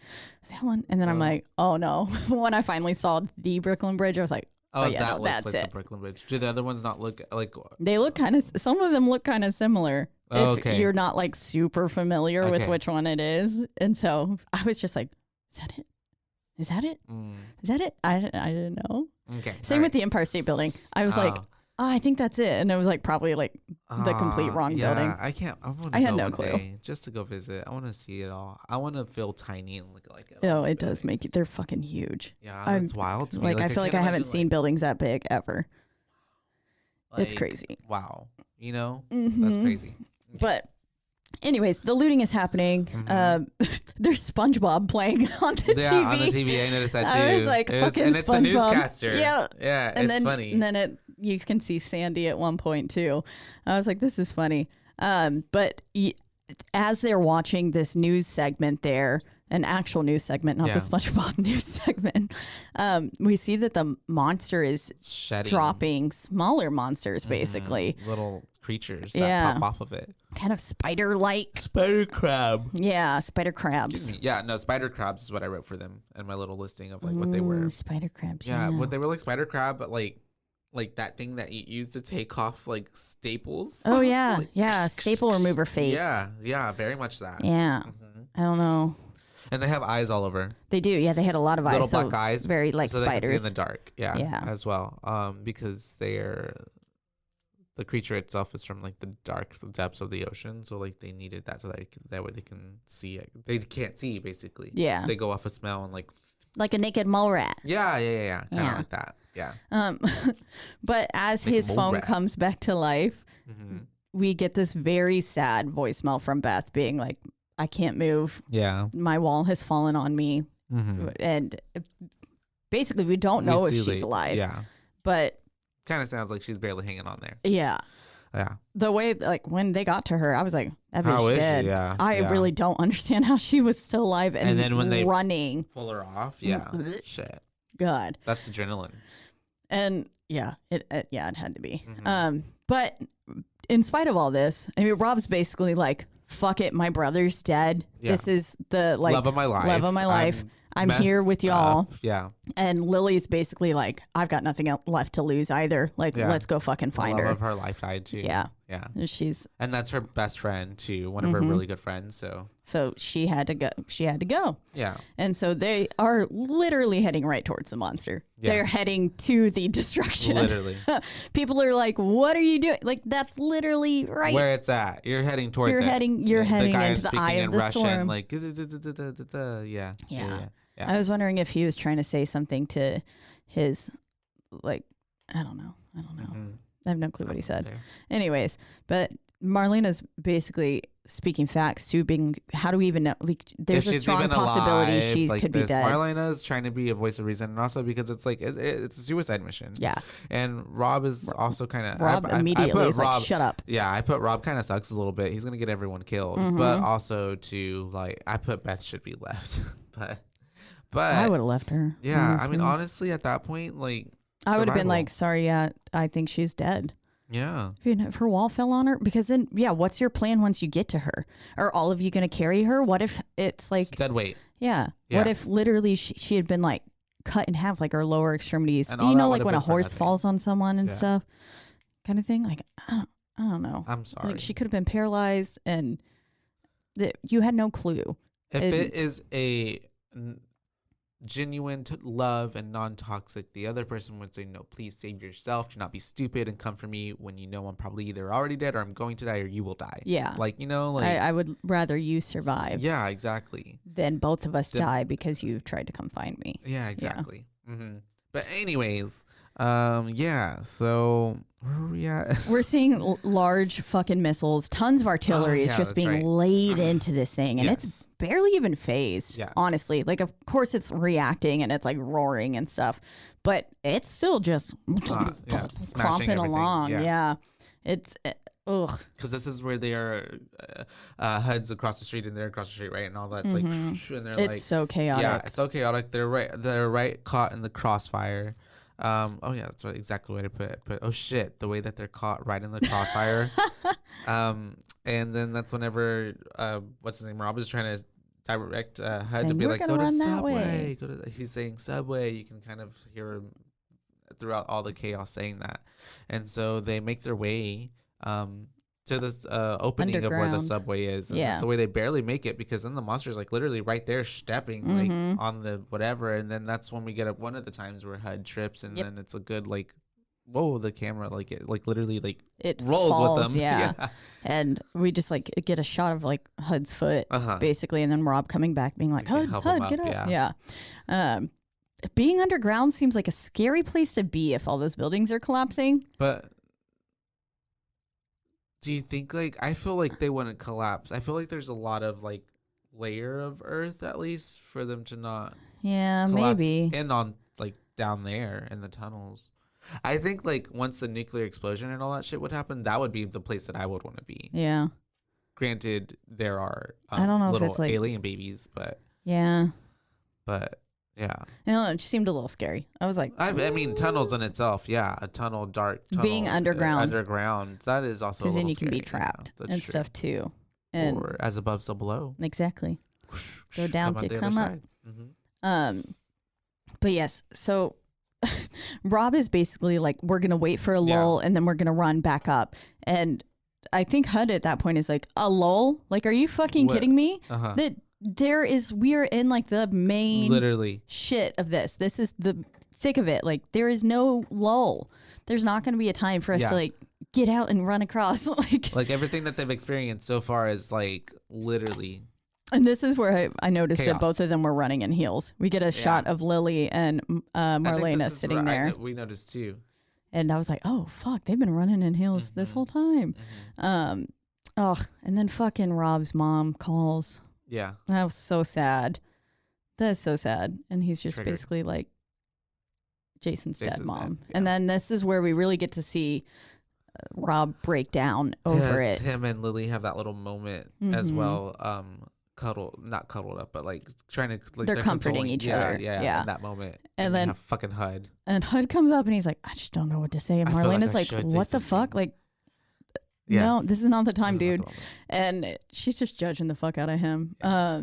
That one? And then I'm like, oh no. When I finally saw the Brooklyn Bridge, I was like, that's it. The Brooklyn Bridge. Do the other ones not look like? They look kind of. Some of them look kind of similar. If you're not like super familiar with which one it is, and so I was just like, is that it? Is that it? Is that it? I didn't know. Okay. Same with the Empire State Building. I was like, I think that's it. And it was like probably like the complete wrong building. I had no clue. Just to go visit. I want to see it all. I want to feel tiny and look like it. Oh, it does make it. They're fucking huge. Yeah, it's wild to me. Like I feel like I haven't seen buildings that big ever. It's crazy. Wow. That's crazy. But anyways, the looting is happening. There's SpongeBob playing on the TV. Yeah, on the TV. I noticed that too. I was like, fucking SpongeBob. And it's the newscaster. Yeah. Yeah, it's funny. And then you can see Sandy at one point too. I was like, this is funny. But as they're watching this news segment there, an actual news segment, not the SpongeBob news segment, we see that the monster is dropping smaller monsters, basically. Little creatures that pop off of it. Kind of spider-like. Spider crab. Yeah, spider crabs. Yeah, no, spider crabs is what I wrote for them in my little listing of like what they were. Spider crabs. Yeah, what they were like spider crab, but like that thing that you use to take off like staples. Oh yeah, like, staple remover face. Yeah, very much that. Yeah, I don't know. And they have eyes all over. They do. Yeah, they had a lot of eyes. Little black eyes. Very like so spiders. They can see in the dark. Yeah, as well. Because the creature itself is from like the dark depths of the ocean, so like they needed that so that way they can see it. They can't see basically. Yeah. They go off a smell and like a naked mole rat. Yeah. Kind of like that. Yeah. But as his phone comes back to life, we get this very sad voicemail from Beth being like, I can't move. Yeah. My wall has fallen on me. And basically we don't know if she's alive. Yeah. But kind of sounds like she's barely hanging on there. Yeah. Yeah. The way, like, when they got to her, I was like, that How bitch is dead. she? Yeah. I really don't understand how she was still alive and then when they running. pull her off, yeah. Shit. God. That's adrenaline. And yeah, it had to be. But in spite of all this, I mean, Rob's basically like, fuck it, my brother's dead. Yeah. This is the like love of my life. Love of my life. I'm here with y'all. Yeah. And Lily's basically like, I've got nothing left to lose either. Like, let's go fucking find her. The love of her life died too. Yeah. Yeah. And that's her best friend too. One of her really good friends. So she had to go. She had to go. Yeah. And so they are literally heading right towards the monster. Yeah. They're heading to the destruction. Literally. People are like, what are you doing? Like, that's literally right where it's at. You're heading towards You're it. heading into the eye of the Russian, storm. like, yeah. I was wondering if he was trying to say something to his, like, I don't know. I have no clue what he said. Anyways, but Marlena's basically speaking facts too, being, how do we even know? Like, there's a strong possibility she could be dead. Marlena's trying to be a voice of reason, and also because it's like it's a suicide mission. Yeah. And Rob is also kind of Rob immediately is like, shut up. Yeah, I put Rob kind of sucks a little bit. He's gonna get everyone killed, but also to like, I put Beth should be left, but I would have left her. Yeah, honestly. I mean, honestly, at that point, like, I would have been like, sorry, yeah, I think she's dead. Yeah. If her wall fell on her, because then, yeah, what's your plan once you get to her? Are all of you going to carry her? What if it's like... It's dead weight. Yeah. What if literally she had been like cut in half, like her lower extremities? And you know, like when a horse falls on someone and stuff, kind of thing? Like, I don't know. I'm sorry. Like, she could have been paralyzed and you had no clue. If it is a genuine love and non-toxic, the other person would say, no, please save yourself, do not be stupid and come for me when you know I'm probably either already dead or I'm going to die or you will die. Yeah, like, you know, like, I would rather you survive, yeah, exactly, than both of us die because you tried to come find me. Yeah, exactly. But anyways, yeah, so where are we at? We're seeing large fucking missiles, tons of artillery is just being laid into this thing, and it's barely even phased, honestly. Like, of course it's reacting and it's like roaring and stuff, but it's still just clomping along. It's ugh. Because this is where they are, HUD's across the street and they're across the street, right? And all that's like, and they're it's so chaotic. Yeah, it's so chaotic. They're right caught in the crossfire. Oh yeah, that's exactly what I put. But oh shit, the way that they're caught right in the crossfire. And then that's whenever what's his name, Rob is trying to direct HUD to be like, go to Subway. He's saying Subway. You can kind of hear him throughout all the chaos saying that. And so they make their way to this opening of where the subway is. And that's the way they barely make it, because then the monster's like literally right there stepping like on the whatever. And then that's when we get one of the times where HUD trips, and then it's a good like, whoa, the camera like it like literally like it rolls falls, with them. Yeah. And we just like get a shot of like HUD's foot basically, and then Rob coming back being like, HUD, get up. Yeah. Being underground seems like a scary place to be if all those buildings are collapsing. But do you think, like, I feel like they wouldn't collapse. I feel like there's a lot of like layer of earth at least for them to not maybe in on like down there in the tunnels. I think like once the nuclear explosion and all that shit would happen, that would be the place that I would want to be. Yeah. Granted, there are I don't know little if it's like alien babies, but yeah. You know, it just seemed a little scary. I was like, I mean, tunnels in itself, a tunnel, dark tunnel, being underground, that is also because then you can be trapped and stuff too, and or as above, so below. Exactly. Go down to come up. But yes, so Rob is basically like, we're gonna wait for a lull and then we're gonna run back up, and I think HUD at that point is like, a lull? Like, are you fucking kidding me? That we are in like the main literally shit of this. This is the thick of it. Like, there is no lull. There's not going to be a time for us to like get out and run across. like everything that they've experienced so far is like literally. And this is where I noticed that both of them were running in heels. We get a shot of Lily and Marlena sitting there. We noticed too. And I was like, oh, fuck, they've been running in hills this whole time. And then fucking Rob's mom calls. Yeah. That was so sad. That is so sad. And he's just Triggered. basically like, Jason's dead, Mom. Dead, yeah. And then this is where we really get to see Rob break down over it. Him and Lily have that little moment as well. Not cuddled up, but like trying to. Like, they're comforting each other. Yeah. In that moment. And then have fucking HUD. And HUD comes up and he's like, I just don't know what to say. And Marlena's like, what the fuck? Like, no, this is not the time, dude. And she's just judging the fuck out of him. Yeah.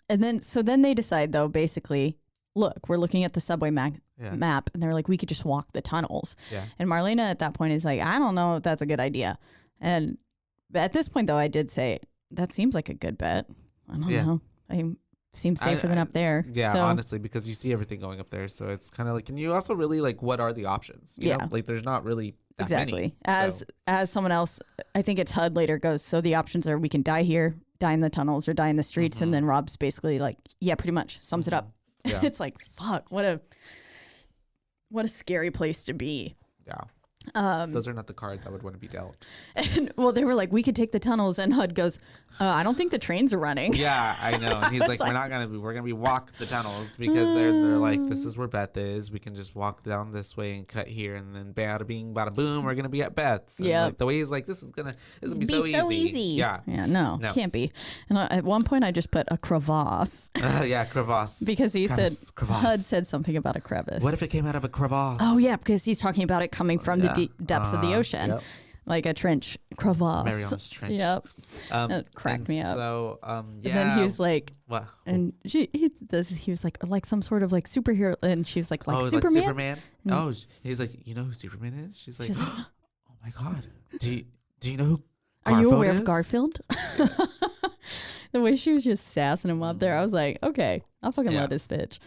And then they decide though, basically, look, we're looking at the subway map, and they're like, we could just walk the tunnels. Yeah. And Marlena at that point is like, I don't know if that's a good idea. And at this point, though, I did say, that seems like a good bet. I don't know. I seems safer than up there. Yeah, so, honestly, because you see everything going up there. So it's kind of like, and you also really like, what are the options? You know? Like there's not really that many. As someone else, I think it's HUD later goes, so the options are we can die here, die in the tunnels, or die in the streets. And then Rob's basically like, yeah, pretty much sums it up. Yeah. It's like, fuck, what a scary place to be. Yeah. Those are not the cards I would want to be dealt. And well, they were like, we could take the tunnels, and HUD goes, I don't think the trains are running. Yeah, I know. And he's like, we're gonna be walk the tunnels because they're like, this is where Beth is. We can just walk down this way and cut here, and then bada bing, bada boom, we're gonna be at Beth's. Yeah. Like, the way he's like, this is gonna be so easy. Yeah. Yeah. No, can't be. And at one point, I just put a crevasse. Yeah, crevasse. Because he said HUD said something about a crevice. What if it came out of a crevasse? Oh yeah, because he's talking about it coming from the deep depths of the ocean. Yep. Like a trench, crevasse. Mariana's trench. Yep. It cracked me up. So, And then he was like, what? And he was like some sort of like superhero. And she was like Superman? Like Superman? Oh, he's like, you know who Superman is? She's like, oh my God. Do you know who Garfield Are you aware of Garfield? Yeah. The way she was just sassing him up there, I was like, okay, I'll fucking let this bitch.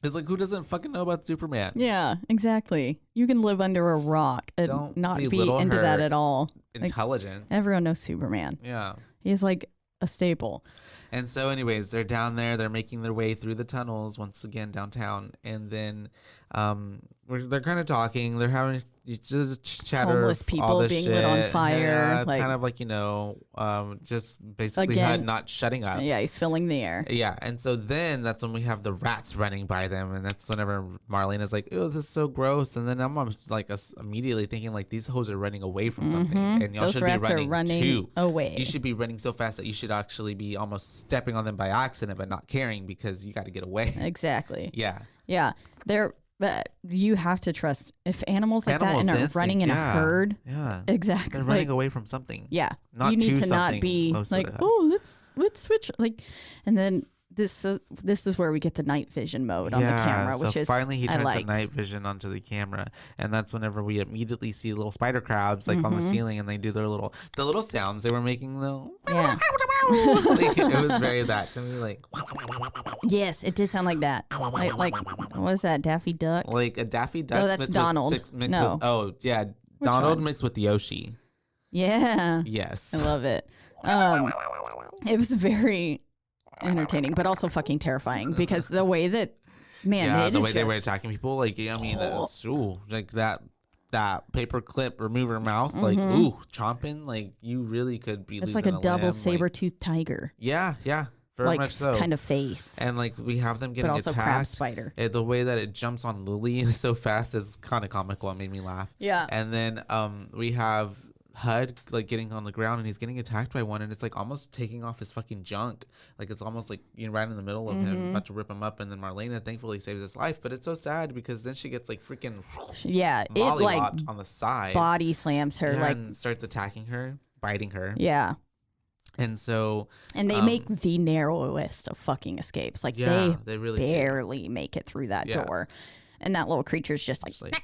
It's like, who doesn't fucking know about Superman? Yeah, exactly. You can live under a rock and not be into that at all. Intelligence. Like, everyone knows Superman. Yeah. He's like a staple. And so anyways, they're down there. They're making their way through the tunnels once again downtown. And then they're kind of talking. They're having just chatter. Homeless people being lit on fire. Yeah, like, kind of like, just basically HUD not shutting up. Yeah, he's filling the air. Yeah. And so then that's when we have the rats running by them. And that's whenever Marlene is like, oh, this is so gross. And then I'm like immediately thinking like these hoes are running away from something. And y'all should be running too. Away. You should be running so fast that you should actually be almost stepping on them by accident, but not caring because you got to get away. Exactly. Yeah. Yeah. But you have to trust if animals like that and are running in a herd. Yeah. Exactly. They're running away from something. Yeah. Not you need to not something be like, oh, let's switch. Like, and then this is where we get the night vision mode on the camera, which is finally he turns the night vision onto the camera, and that's whenever we immediately see little spider crabs like on the ceiling, and they do the little sounds they were making though. Yeah. Like, it was very that to me, like. Yes, it did sound like that. Like what is that, Daffy Duck? Like a Daffy Duck. Oh, that's Donald. Donald mixed with Yoshi. Yeah. Yes. I love it. It was very entertaining, but also fucking terrifying because the way that they were attacking people, like like that paper clip remover mouth, like chomping, like you really could be. It's like a double saber-toothed tiger. Yeah, very like much so. Kind of face, and like we have them getting attacked. Crab spider. The way that it jumps on Lily so fast is kind of comical. It made me laugh. Yeah, and then we have HUD like getting on the ground and he's getting attacked by one, and it's like almost taking off his fucking junk, like it's almost like right in the middle of him, about to rip him up, and then Marlena thankfully saves his life. But it's so sad because then she gets like freaking it like on the side, body slams her, like, and starts attacking her, biting her. Yeah. And so they make the narrowest of fucking escapes, like they really barely make it through that door, and that little creature's just like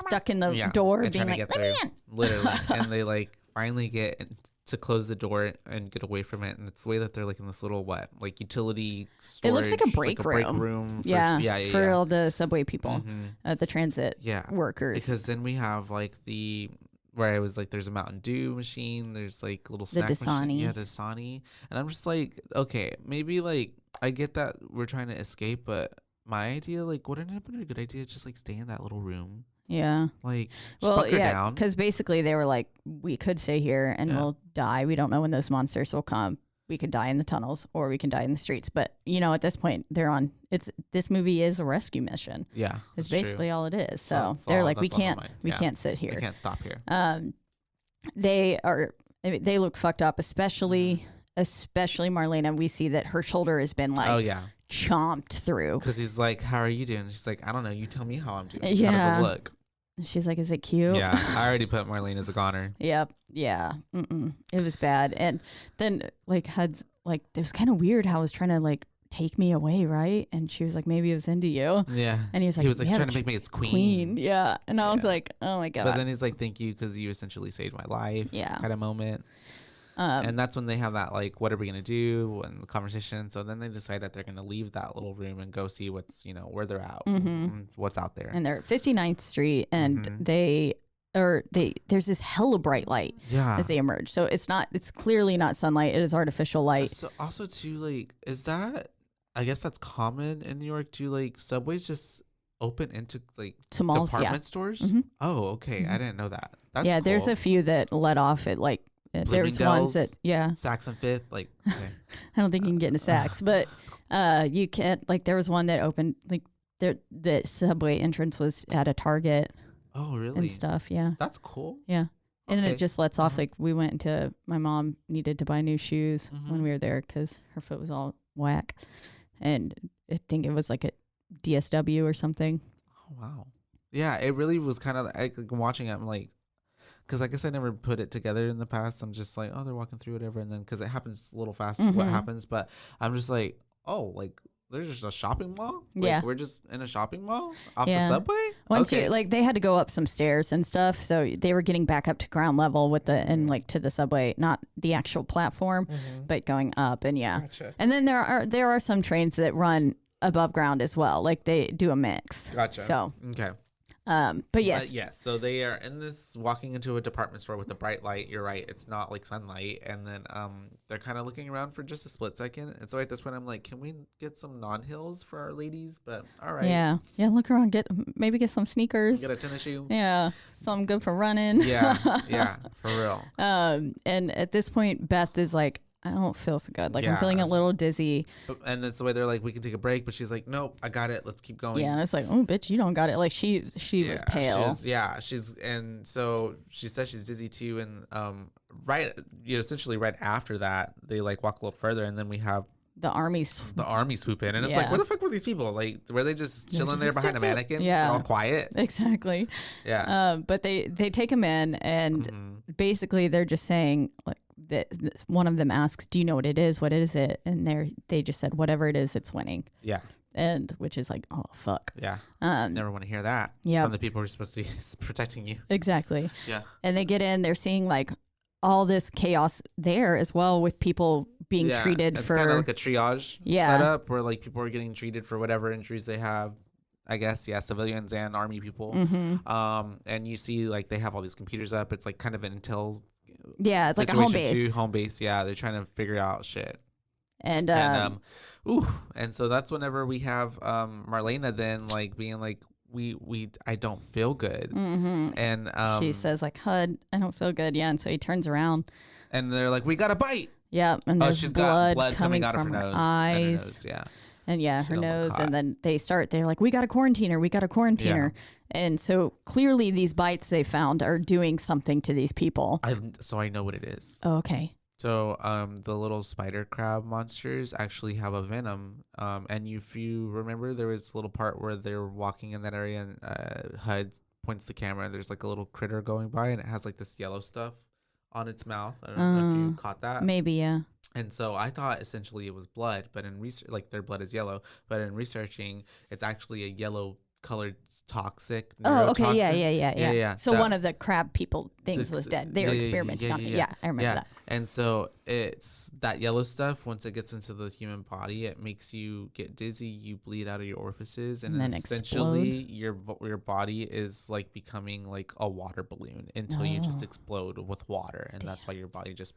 stuck in the door being like, let me in. Literally. And they like finally get to close the door and get away from it, and it's the way that they're like in this little utility storage. It looks like a break room for all the subway people, the transit workers. Because then we have like where I was like, there's a Mountain Dew machine, there's like little snack machine. Yeah, Dasani. And I'm just like, okay, maybe like I get that we're trying to escape, but my idea, like, wouldn't it have been a good idea to just like stay in that little room Yeah. Like, Well, fuck her yeah, down. because basically they were like, we could stay here and we'll die. We don't know when those monsters will come. We could die in the tunnels or we can die in the streets. But, at this point, this movie is a rescue mission. Yeah. It's that's basically true. all it is. So That's they're all- like, we that's all can't, mine. we Yeah. can't sit here. We can't stop here. They look fucked up, especially Marlena. We see that her shoulder has been Oh, yeah. chomped through. Because he's like, how are you doing? She's like, I don't know. You tell me how I'm doing. Yeah. How does it look? She's like, is it cute? Yeah. I already put Marlene as a goner. Yep. Yeah. It was bad. And then HUD's like, it was kind of weird how it was trying to take me away, right? And she was like, maybe it was into you. Yeah. And he was yeah, trying to make me its queen. Queen. Yeah. And I was like, oh my God. But then he's like, thank you because you essentially saved my life. Yeah. Kind of moment. And that's when they have that what are we gonna do and the conversation. So then they decide that they're gonna leave that little room and go see what's where they're at, what's out there. And they're at 59th Street, and there's this hella bright light as they emerge. So it's clearly not sunlight. It is artificial light. So also too, is that, I guess that's common in New York too, subways just open into to malls, department stores. Oh, okay. I didn't know that. That's yeah, there's cool. a few that let off at there's ones that Saks and Fifth, okay. I don't think you can get into Saks, but you can't. There was one that opened the subway entrance was at a Target. Oh, really? And stuff. Yeah, that's cool. Yeah, and okay. it just lets off. We went into, my mom needed to buy new shoes when we were there because her foot was all whack, and I think it was a DSW or something. Oh wow. Yeah, it really was kind of watching it. I'm like. Because I guess I never put it together in the past. I'm just like, oh, they're walking through whatever. And then because it happens a little fast, what happens. But I'm just like, oh, there's just a shopping mall? Yeah. We're just in a shopping mall off the subway? Once they had to go up some stairs and stuff. So they were getting back up to ground level with to the subway, not the actual platform, but going up. And yeah. Gotcha. And then there are some trains that run above ground as well. They do a mix. Gotcha. So. Okay. But yes. Yes. So they are in this, walking into a department store with a bright light. You're right. It's not sunlight. And then they're kind of looking around for just a split second. And so at this point, I'm like, can we get some non-heels for our ladies? But all right. Yeah. Yeah. Look around. Maybe get some sneakers. Get a tennis shoe. Yeah. Something good for running. Yeah. Yeah. For real. And at this point, Beth is like, I don't feel so good. I'm feeling a little dizzy. And that's the way they're like, we can take a break. But she's like, nope, I got it. Let's keep going. Yeah. And it's like, oh, bitch, you don't got it. She was pale. And so she says she's dizzy too. And essentially right after that, they walk a little further. And then we have the army swoop in. And it's where the fuck were these people? Were they just chilling there behind a mannequin? Yeah. All quiet? Exactly. Yeah. But they take him in, and basically they're just saying, that one of them asks, do you know what it is? What is it? And they just said, whatever it is, it's winning. Yeah. And which is like, oh, fuck. Yeah. Never want to hear that from the people who are supposed to be protecting you. Exactly. Yeah. And they get in, they're seeing all this chaos there as well, with people being treated it's for kind of like a triage setup where people are getting treated for whatever injuries they have. I guess, civilians and army people. And you see they have all these computers up. It's kind of an intel. Yeah, it's like a home base. Home base. Yeah, they're trying to figure out shit. And and so that's whenever we have Marlena then being I don't feel good. And she says HUD, I don't feel good. Yeah, and so he turns around. And they're like, we got a bite. Yeah, and there's she's blood got blood coming out of from her her nose. eyes. Yeah. And her nose, and then they're like, we got a quarantiner. And so clearly these bites they found are doing something to these people. So I know what it is. Oh, okay. So the little spider crab monsters actually have a venom. And if you remember, there was a little part where they're walking in that area and HUD points the camera and there's a little critter going by and it has this yellow stuff on its mouth. I don't know if you caught that. Maybe, yeah. And so I thought essentially it was blood, but in research, their blood is yellow, but in researching, it's actually a yellow colored toxic. Oh, okay. Yeah. Yeah. So one of the crab people things was dead. They were experimenting on it. Yeah, I remember that. And so it's that yellow stuff. Once it gets into the human body, it makes you get dizzy. You bleed out of your orifices, and then essentially your body is becoming a water balloon until you just explode with water, and that's why your body just.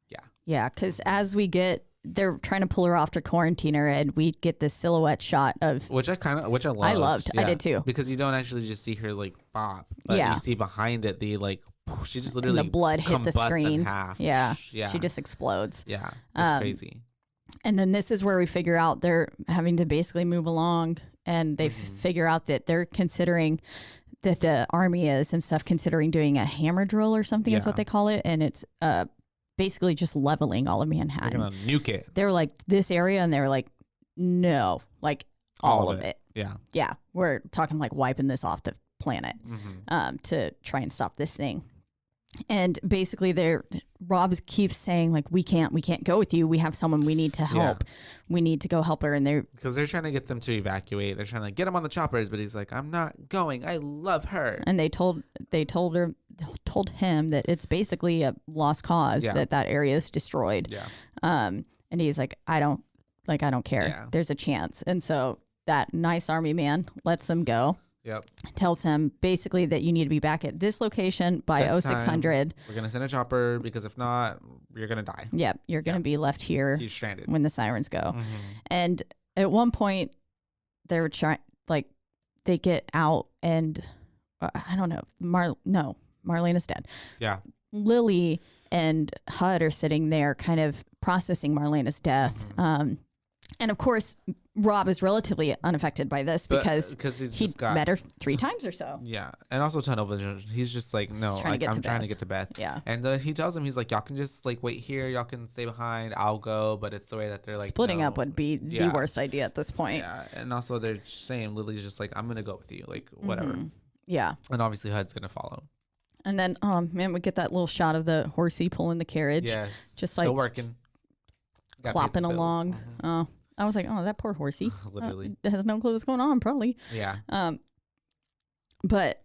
Yeah. Yeah, because as we get they're trying to pull her off to quarantine her, and we get this silhouette shot of which I loved. I loved. I did too. Because you don't actually just see her like pop, but you see behind it the like she just literally and the blood hit the screen. In half. Yeah, she just explodes. Yeah, it's crazy. And then this is where we figure out they're having to basically move along, and they figure out that they're considering that the army is and stuff considering doing a hammer drill or something is what they call it, and it's basically just leveling all of Manhattan. They're gonna nuke it. They were like this area, and they were like, no, like all of it. Yeah, we're talking like wiping this off the planet to try and stop this thing. And basically Rob keeps saying like, we can't go with you. We have someone we need to help. We need to go help her. And because they're trying to get them to evacuate. They're trying to get him on the choppers, but he's like, I'm not going. I love her. And they told him that it's basically a lost cause, that area is destroyed. Yeah. And he's like, I don't care. Yeah. There's a chance. And so that nice army man lets them go. Yep. Tells him basically that you need to be back at this location by 0600. We're going to send a chopper because if not, you're going to die. Yep. You're going to be left here. He's stranded. When the sirens go. And at one point, they were trying, like, they get out and I don't know. Marlene is dead. Yeah. Lily and HUD are sitting there kind of processing Marlena's death. And of course, Rob is relatively unaffected by this because he met her 3 times or so. Yeah. And also tunnel vision. He's just like, no, I'm trying to get to Beth. Yeah. And he tells him, he's like, y'all can just like wait here. Y'all can stay behind. I'll go. But it's the way that they're like. Splitting up would be the worst idea at this point. Yeah. And also they're saying Lily's just like, I'm going to go with you. Like, whatever. Yeah. And obviously HUD's going to follow. And then, we get that little shot of the horsey pulling the carriage. Yes. Just like. Still working. Clopping along. Oh. I was like, oh, that poor horsey. Literally. Has no clue what's going on, probably. Yeah. But.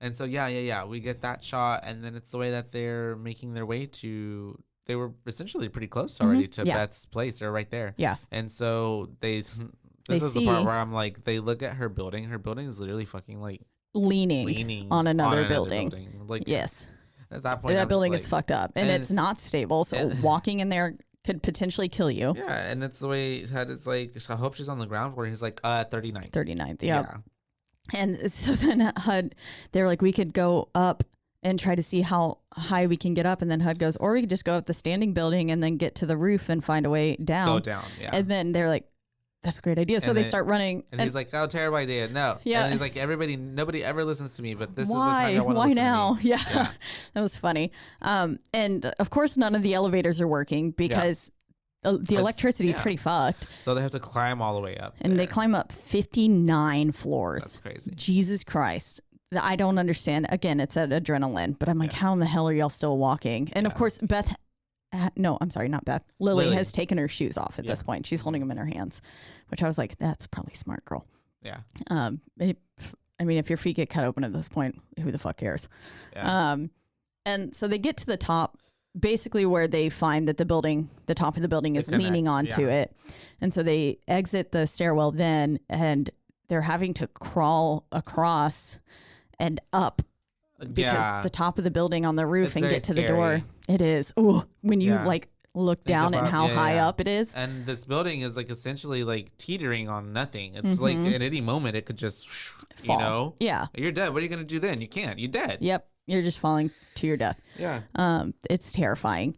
And so, yeah. We get that shot. And then it's the way that they're making their way to. They were essentially pretty close already to Beth's place. They're right there. Yeah. And so This is the part where I'm like, they look at her building. Her building is literally fucking like. Leaning on another building. Like, yes. At that point, that building is fucked up. And it's not stable. So walking in there could potentially kill you. Yeah, and it's the way HUD is like, I hope she's on the ground floor. He's like, 39th. 39th, yeah. And so then HUD, they're like, we could go up and try to see how high we can get up. And then HUD goes, or we could just go up the standing building and then get to the roof and find a way down. Go down, yeah. And then they're like, that's a great idea. So they start running. And he's like, oh, terrible idea. No. Yeah. And he's like, nobody ever listens to me, but this is the Why? time I want to Why listen now? to me. Yeah. That was funny. And of course, none of the elevators are working because the electricity is pretty fucked. So they have to climb all the way up. And they climb up 59 floors. That's crazy. Jesus Christ. I don't understand. Again, it's that adrenaline, but I'm like, how in the hell are y'all still walking? And of course, not Beth. Lily has taken her shoes off at this point. She's holding them in her hands, which I was like, that's probably smart, girl. Yeah. If your feet get cut open at this point, who the fuck cares? Yeah. And so they get to the top, basically where they find that the top of the building is leaning onto it. And so they exit the stairwell then, and they're having to crawl across and up because the top of the building on the roof and get to the door. It is. Ooh, when you look down at how high up it is. And this building is like essentially like teetering on nothing. It's like at any moment it could just fall. Yeah. You're dead. What are you going to do then? You can't. You're dead. Yep. You're just falling to your death. Yeah. It's terrifying.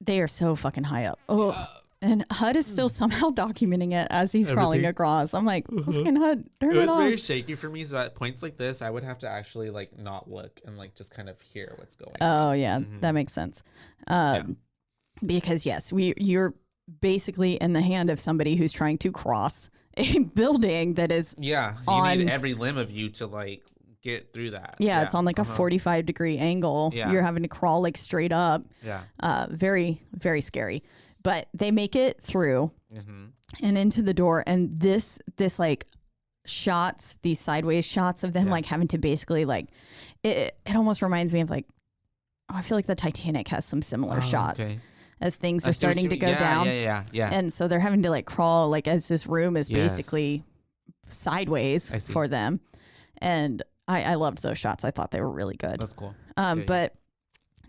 They are so fucking high up. Oh. And HUD is still somehow documenting it as he's crawling across. I'm like, fucking HUD, turn it on. It was very shaky for me. So at points like this, I would have to actually like not look and like just kind of hear what's going on. Oh yeah, that makes sense. Because yes, you're basically in the hand of somebody who's trying to cross a building that is you need every limb of you to like get through that. It's on like a 45-degree angle. You're having to crawl like straight up. Very, very scary. But they make it through and into the door, and this like shots, these sideways shots of them like having to basically like it almost reminds me of like, I feel like the Titanic has some similar shots as things are starting to go down. Yeah. And so they're having to like crawl like as this room is basically sideways for them. And I loved those shots. I thought they were really good. That's cool. But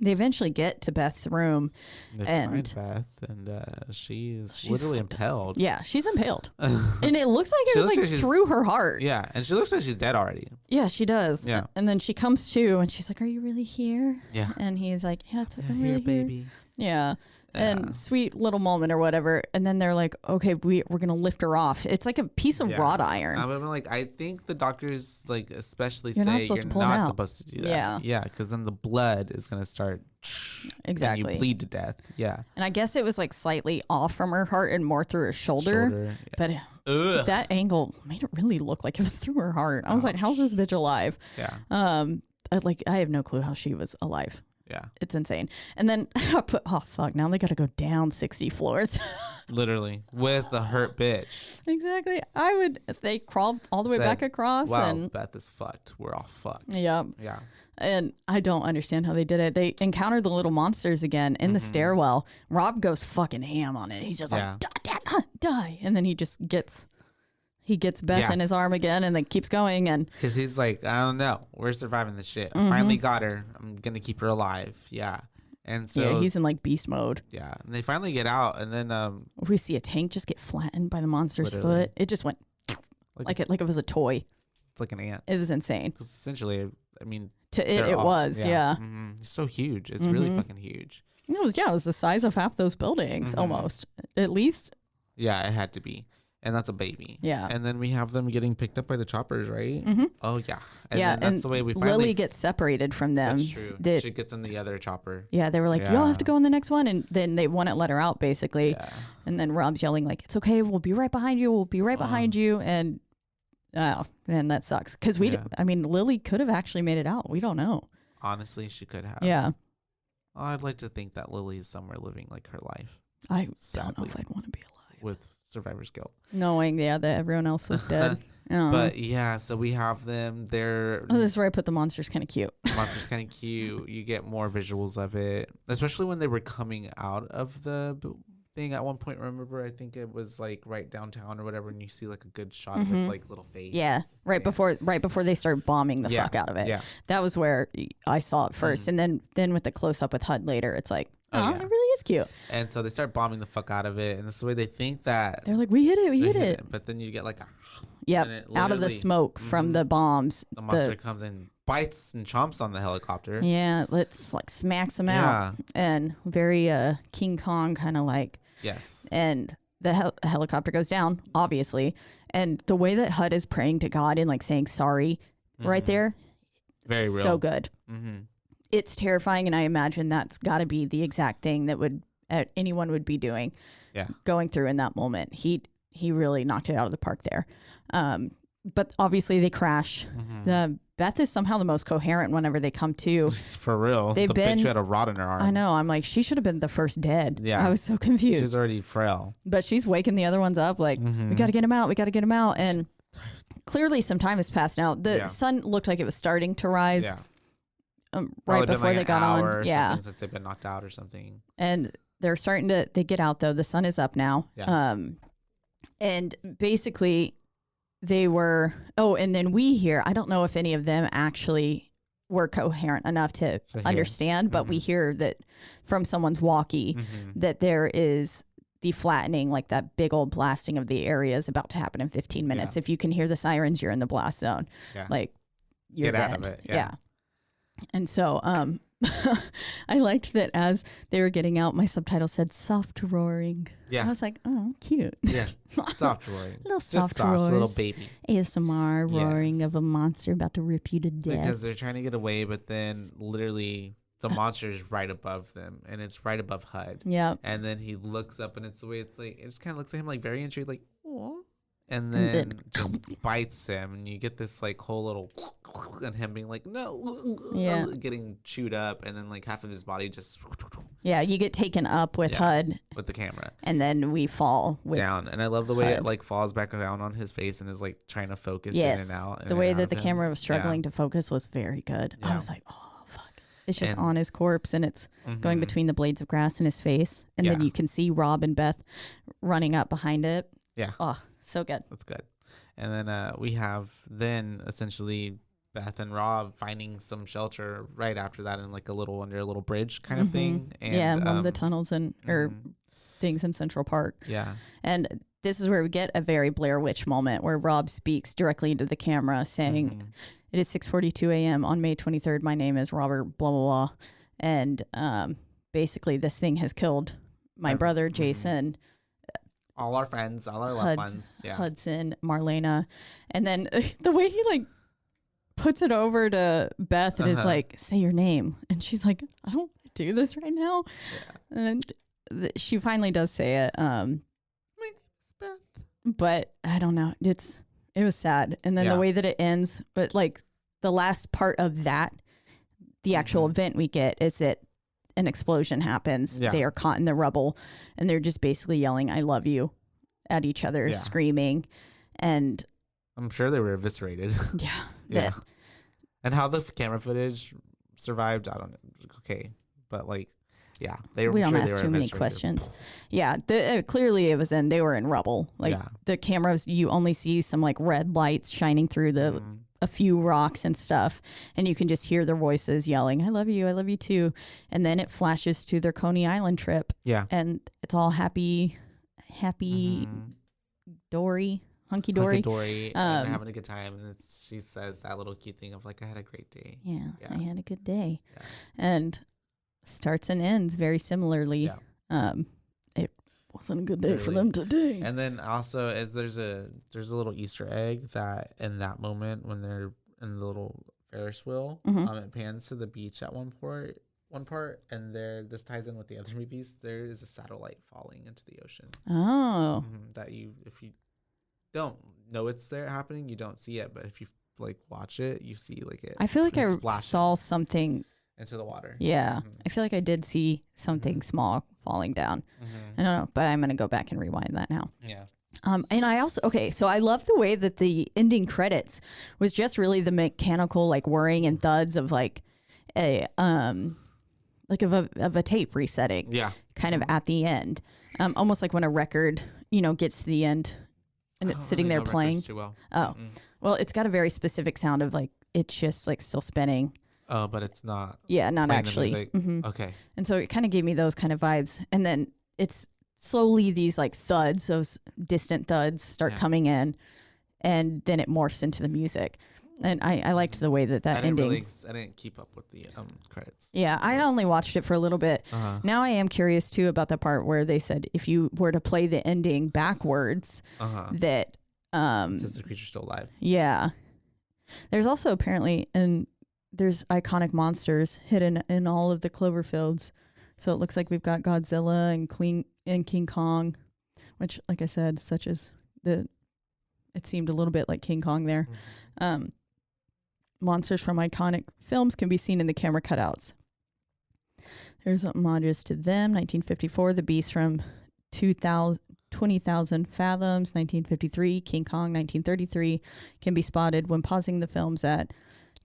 They eventually get to Beth's room. They and find Beth, and she's literally impaled. Yeah, she's impaled. And it looks like it was like through her heart. Yeah, and she looks like she's dead already. Yeah, she does. Yeah. And then she comes to, and she's like, "Are you really here?" Yeah. And he's like, "Yeah, I'm here, really baby." here. Yeah. And sweet little moment or whatever. And then they're like, okay, we're going to lift her off. It's like a piece of wrought iron. I'm like, I think the doctors like especially You're not say supposed you're to pull it not out. supposed to do that. Yeah. Yeah, because then the blood is going to start. Exactly. And you bleed to death. Yeah. And I guess it was like slightly off from her heart and more through her shoulder. Yeah. But that angle made it really look like it was through her heart. I was like, how's this bitch alive? Yeah. I have no clue how she was alive. Yeah. It's insane. And then oh fuck, now they got to go down 60 floors. Literally with the hurt bitch. Exactly. I would, if they crawled all the way back across. Wow, and Beth is fucked. We're all fucked. Yep. Yeah. And I don't understand how they did it. They encounter the little monsters again in the stairwell. Rob goes fucking ham on it. He's just like, die. And then he gets Beth in his arm again and then keeps going. And because he's like, I don't know. We're surviving this shit. I finally got her. I'm going to keep her alive. Yeah. And so he's in like beast mode. Yeah. And they finally get out. And then we see a tank just get flattened by the monster's foot. It just went like it was a toy. It's like an ant. It was insane. Because essentially, I mean, it was. It's so huge. It's really fucking huge. It was the size of half those buildings almost, at least. Yeah, it had to be. And that's a baby. Yeah. And then we have them getting picked up by the choppers, right? Oh, yeah. And yeah, then that's the way we finally... Lily gets separated from them. That's true. She gets in the other chopper. Yeah, they were like, you'll have to go in the next one. And then they wouldn't let her out, basically. Yeah. And then Rob's yelling like, it's okay, we'll be right behind you. We'll be right behind you. And, oh, man, that sucks. Because Lily could have actually made it out. We don't know. Honestly, she could have. Yeah. Oh, I'd like to think that Lily is somewhere living like her life. I don't know if I'd want to be alive. With survivor's guilt. Knowing, that everyone else was dead. But yeah, so we have them. They're... Oh, this is where I put the monsters kind of cute. Monsters kind of cute. You get more visuals of it. Especially when they were coming out of the thing at one point. Remember, I think it was like right downtown or whatever, and you see like a good shot of its like little face. Yeah, before they start bombing the fuck out of it. Yeah. That was where I saw it first. And then with the close-up with HUD later, it's like, it really is cute. And so they start bombing the fuck out of it, and that's the way they think that they're like, we hit it. But then you get like a out of the smoke from the bombs. The monster comes and bites and chomps on the helicopter. Yeah, let's like smacks him out, and very King Kong kind of like. Yes. And the helicopter goes down, obviously, and the way that HUD is praying to God and like saying sorry, right there, very real, so good. It's terrifying, and I imagine that's got to be the exact thing that would anyone would be doing. Yeah, going through in that moment. He really knocked it out of the park there. But obviously they crash. Beth is somehow the most coherent whenever they come to. For real. The bitch who had a rod in her arm. I know. I'm like, she should have been the first dead. Yeah. I was so confused. She's already frail. But she's waking the other ones up like, we got to get him out. We got to get him out. And clearly some time has passed now. The sun looked like it was starting to rise. Yeah. Right before they got on. Or something since they've been knocked out or something. And they're starting to, they get out though. The sun is up now. Yeah. And basically they were, and then we hear, I don't know if any of them actually were coherent enough to understand, but we hear that from someone's walkie that there is the flattening, like that big old blasting of the area is about to happen in 15 minutes. If you can hear the sirens, you're in the blast zone. Yeah. Like you're Get dead. out of it. Yeah. And so I liked that as they were getting out, my subtitle said soft roaring. Yeah. I was like, oh, cute. Yeah. Soft roaring. Little soft roars. roars. Little baby. ASMR roaring Yes. of a monster about to rip you to death. Because they're trying to get away, but then literally the monster is right above them, and it's right above HUD. Yeah. And then he looks up, and it's the way it's like, it just kind of looks at him like very intrigued, like, oh. And then just bites him, and you get this like whole little, and him being like, no, getting chewed up, and then like half of his body just, you get taken up with HUD with the camera, and then we fall down. And I love the way HUD. it like falls back down on his face and is like trying to focus yes. in and out. The way that the camera was struggling to focus was very good. I was like, oh fuck, it's just on his corpse, and it's going between the blades of grass in his face, and then you can see Rob and Beth running up behind it. Yeah. Oh. So good. That's good. And then we have essentially Beth and Rob finding some shelter right after that in like under a little bridge kind of thing. And, one of the tunnels or things in Central Park. Yeah. And this is where we get a very Blair Witch moment where Rob speaks directly into the camera saying, it is 6:42 a.m. on May 23rd. My name is Robert blah, blah, blah. And basically this thing has killed my brother, Jason. All our friends, all our loved ones. Yeah. Hudson, Marlena. And then the way he like puts it over to Beth and is like, say your name. And she's like, I don't do this right now. Yeah. And she finally does say it. My name is Beth. But I don't know. It was sad. And then the way that it ends, but like the last part of that, the actual event we get is that an explosion happens. Yeah. They are caught in the rubble and they're just basically yelling, I love you at each other, screaming. And I'm sure they were eviscerated. Yeah. And how the camera footage survived, I don't know. Okay. But like, yeah, we don't ask too many questions. Yeah. Clearly it was they were in rubble. Like the cameras, you only see some like red lights shining through a few rocks and stuff. And you can just hear their voices yelling, I love you too. And then it flashes to their Coney Island trip. Yeah. And it's all happy dory. Hunky dory, and having a good time, and she says that little cute thing of like, "I had a great day." Yeah. I had a good day, and starts and ends very similarly. Yeah. It wasn't a good day for them today. And then also, there's a little Easter egg that in that moment when they're in the little Ferris wheel, it pans to the beach at one part, and this ties in with the other movies. There is a satellite falling into the ocean. Oh, that if you don't know it's there happening, you don't see it, but if you like watch it, you see like it. I feel like I saw something into the water. Yeah, I feel like I did see something small falling down. I don't know, but I'm gonna go back and rewind that now. Yeah. And I also so I love the way that the ending credits was just really the mechanical like whirring and thuds of like a of a tape resetting. Yeah. Kind of at the end, almost like when a record gets to the end. And it's sitting there playing. Well, it's got a very specific sound of like it's just like still spinning. Oh, but it's not. Yeah, not actually. Okay. And so it kind of gave me those kind of vibes. And then it's slowly these like thuds, those distant thuds start coming in, and then it morphs into the music. And I liked the way that ending. I didn't keep up with the credits. Yeah, I only watched it for a little bit. Now I am curious too about the part where they said if you were to play the ending backwards, that since the creature's still alive. Yeah, there's also apparently there's iconic monsters hidden in all of the Cloverfields. So it looks like we've got Godzilla and King Kong, which, like I said, it seemed a little bit like King Kong there. Monsters from iconic films can be seen in the camera cutouts. There's homages to them. 1954, The Beast from 20,000 Fathoms. 1953, King Kong. 1933 can be spotted when pausing the films at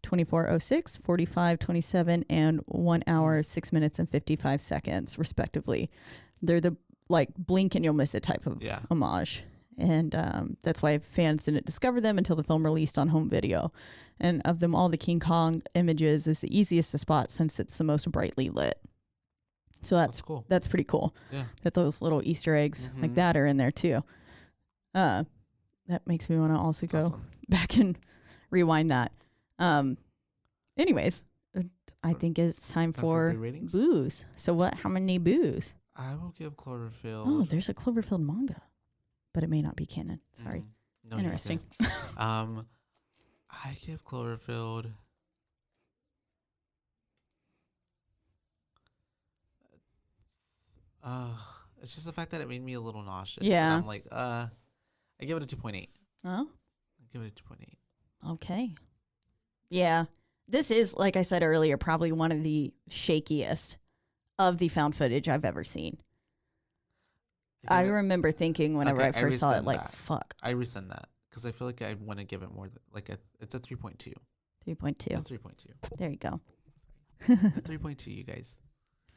24:06, 45:27, and 1 hour, 6 minutes, and 55 seconds, respectively. They're the like blink and you'll miss it type of homage. And that's why fans didn't discover them until the film released on home video. And of them all, the King Kong images is the easiest to spot since it's the most brightly lit. So that's cool. That's pretty cool. Yeah. That those little Easter eggs like that are in there too. That makes me want to also go back and rewind that. Anyways, I think it's time for boos. So how many boos? I will give Cloverfield. Oh, there's a Cloverfield manga. But it may not be canon. Sorry. No, interesting. I give Cloverfield. It's just the fact that it made me a little nauseous. Yeah. And I'm like, I give it a 2.8. Oh. I give it a 2.8. Okay. Yeah. This is, like I said earlier, probably one of the shakiest of the found footage I've ever seen. I remember thinking whenever I first saw it, like, fuck. I rescind that because I feel like I want to give it more it's a 3.2. 3.2. A 3.2. There you go. A 3.2, you guys.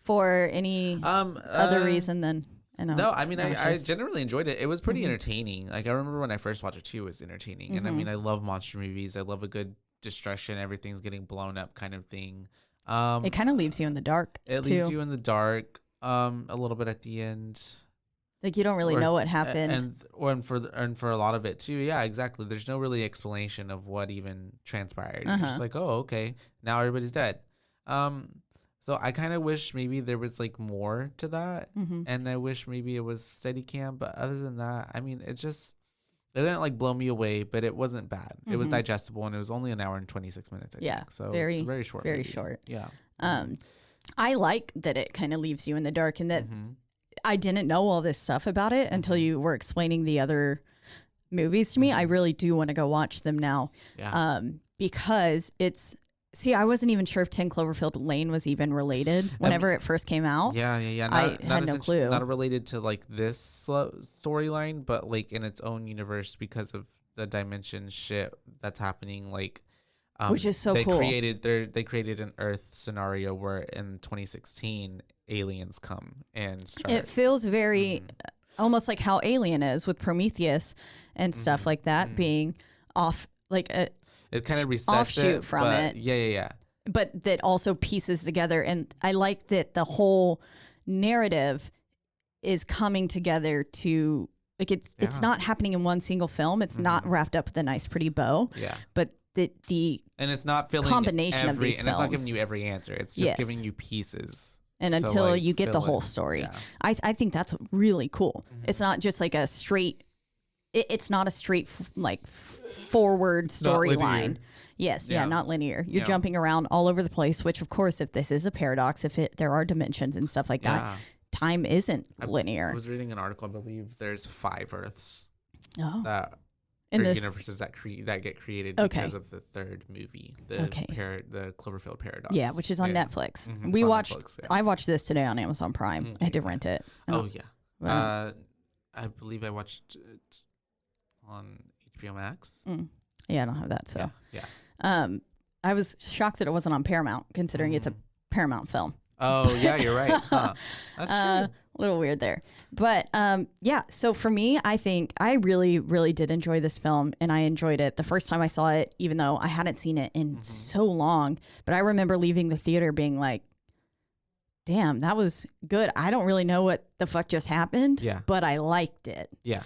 For any other reason than no, I mean I generally enjoyed it. It was pretty entertaining. Like I remember when I first watched it too, it was entertaining. And I mean I love monster movies. I love a good destruction, everything's getting blown up kind of thing. It kind of leaves you in the dark. It leaves you in the dark a little bit at the end. Like you don't really know what happened. And for a lot of it too. Yeah, exactly. There's no really explanation of what even transpired. You're just like, oh, okay, now everybody's dead. So I kind of wish maybe there was like more to that, and I wish maybe it was Steadicam. But other than that, I mean, it didn't like blow me away, but it wasn't bad. It was digestible, and it was only an hour and 26 minutes. I think. So it's very short. Very short. Yeah. I like that it kind of leaves you in the dark, and that I didn't know all this stuff about it until you were explaining the other movies to me. I really do want to go watch them now, because it's. See, I wasn't even sure if 10 Cloverfield Lane was even related whenever it first came out. Yeah. I had no clue. Not related to like this storyline, but like in its own universe because of the dimension shit that's happening. Like, which is so cool. They created an Earth scenario where in 2016 aliens come and start. It feels very almost like how Alien is with Prometheus and stuff like that being off like a. It kind of resets offshoot from it. Yeah. But that also pieces together. And I like that the whole narrative is coming together to, like, it's not happening in one single film. It's not wrapped up with a nice, pretty bow. Yeah. But and it's not filling combination of these and films. It's not giving you every answer. It's just giving you pieces. And until you get the whole story. Yeah. I think that's really cool. It's not just like a straight... It's not a straight, like, forward storyline. Yes, not linear. You're jumping around all over the place, which, of course, if this is a paradox, there are dimensions and stuff like that, time isn't linear. I was reading an article, I believe there's 5 Earths that in this universes that get created because of the third movie, the Cloverfield paradox. Yeah, which is on Netflix. I watched this today on Amazon Prime. I had to rent it. I believe I watched it on HBO Max. Yeah, I don't have that. So yeah. I was shocked that it wasn't on Paramount, considering it's a Paramount film. Oh yeah, you're right. Huh. That's true. A little weird there, but So for me, I think I really, really did enjoy this film, and I enjoyed it the first time I saw it, even though I hadn't seen it in so long. But I remember leaving the theater being like, damn, that was good. I don't really know what the fuck just happened, but I liked it. Yeah.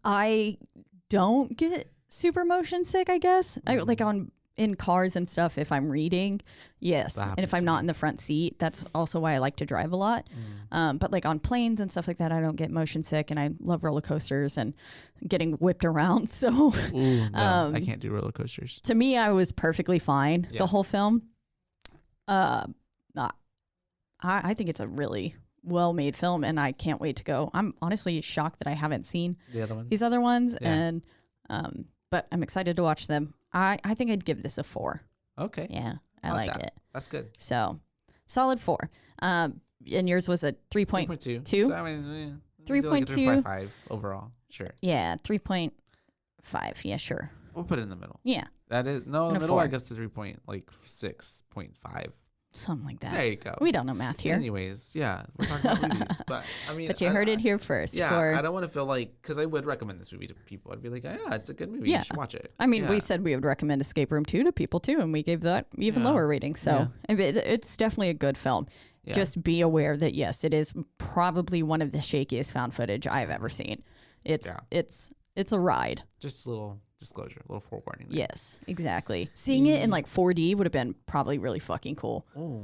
I don't get super motion sick, I guess. I like in cars and stuff if I'm reading. Yes. And if I'm not in the front seat, that's also why I like to drive a lot. But like on planes and stuff like that, I don't get motion sick, and I love roller coasters and getting whipped around. So I can't do roller coasters. To me, I was perfectly fine the whole film. I think it's a really well-made film, and I can't wait to go. I'm honestly shocked that I haven't seen these other ones, and but I'm excited to watch them. I think I'd give this a 4. Okay. Yeah, I like it. That's good. So, solid 4. And yours was a 3.2. 3.2. So, I mean, 3.2. 3.5 overall. Sure. Yeah, 3.5. Yeah, sure. We'll put it in the middle. Yeah. That is in the middle. 4. I guess the 3.6.5. Something like that. There you go. We don't know math here. Anyways, yeah, we're talking about movies, but I mean, but you heard it here first. Yeah, I don't want to feel like, because I would recommend this movie to people. I'd be like, yeah, it's a good movie. You should watch it. I mean, we said we would recommend Escape Room 2 to people too, and we gave that even lower rating. So it's definitely a good film. Yeah. Just be aware that yes, it is probably one of the shakiest found footage I've ever seen. It's a ride. Just a little disclosure, a little forewarning there. Yes, exactly. Seeing it in like 4D would have been probably really fucking cool. Oh,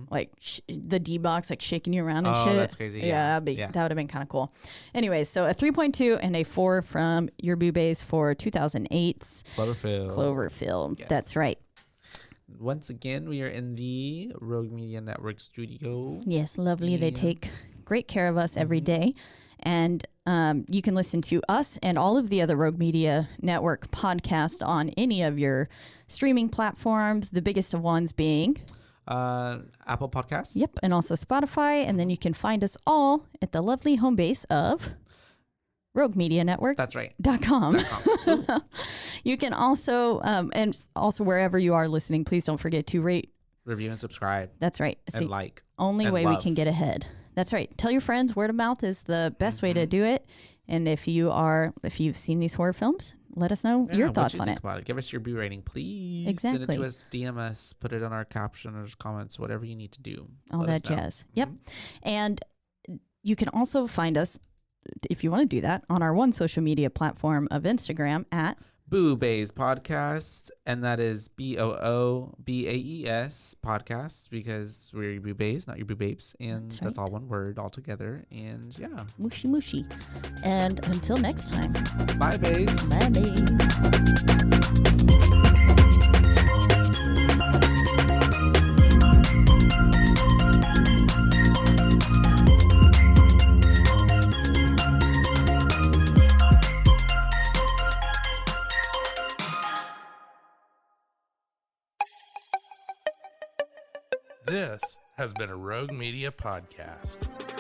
like the D box like shaking you around and shit. Oh, that's crazy. Yeah, that would have been kind of cool. Anyways, so a 3.2 and a 4 from your boobaes for 2008's Cloverfield. Yes. That's right. Once again, we are in the Rogue Media Network studio. Yes, lovely. Yeah. They take great care of us every day. And you can listen to us and all of the other Rogue Media Network podcasts on any of your streaming platforms, the biggest of ones being Apple Podcasts. Yep, and also Spotify. And then you can find us all at the lovely home base of RogueMediaNetwork. That's right. .com. You can also, and also wherever you are listening, please don't forget to rate, review, and subscribe. That's right. It's and the only way we can get ahead. That's right. Tell your friends. Word of mouth is the best way to do it. And if you've seen these horror films, let us know your thoughts on it. About it. Give us your B rating, please. Exactly. Send it to us, DM us, put it on our caption or comments, whatever you need to do. All that jazz. Yep. And you can also find us, if you want to do that, on our one social media platform of Instagram at Boobaes Podcast, and that is BOOBAES Podcast, because we're your boobaes, not your boobapes, and that's all one word all together. And yeah, mushy mushy. And until next time, bye baes. Bye baes. This has been a Rogue Media podcast.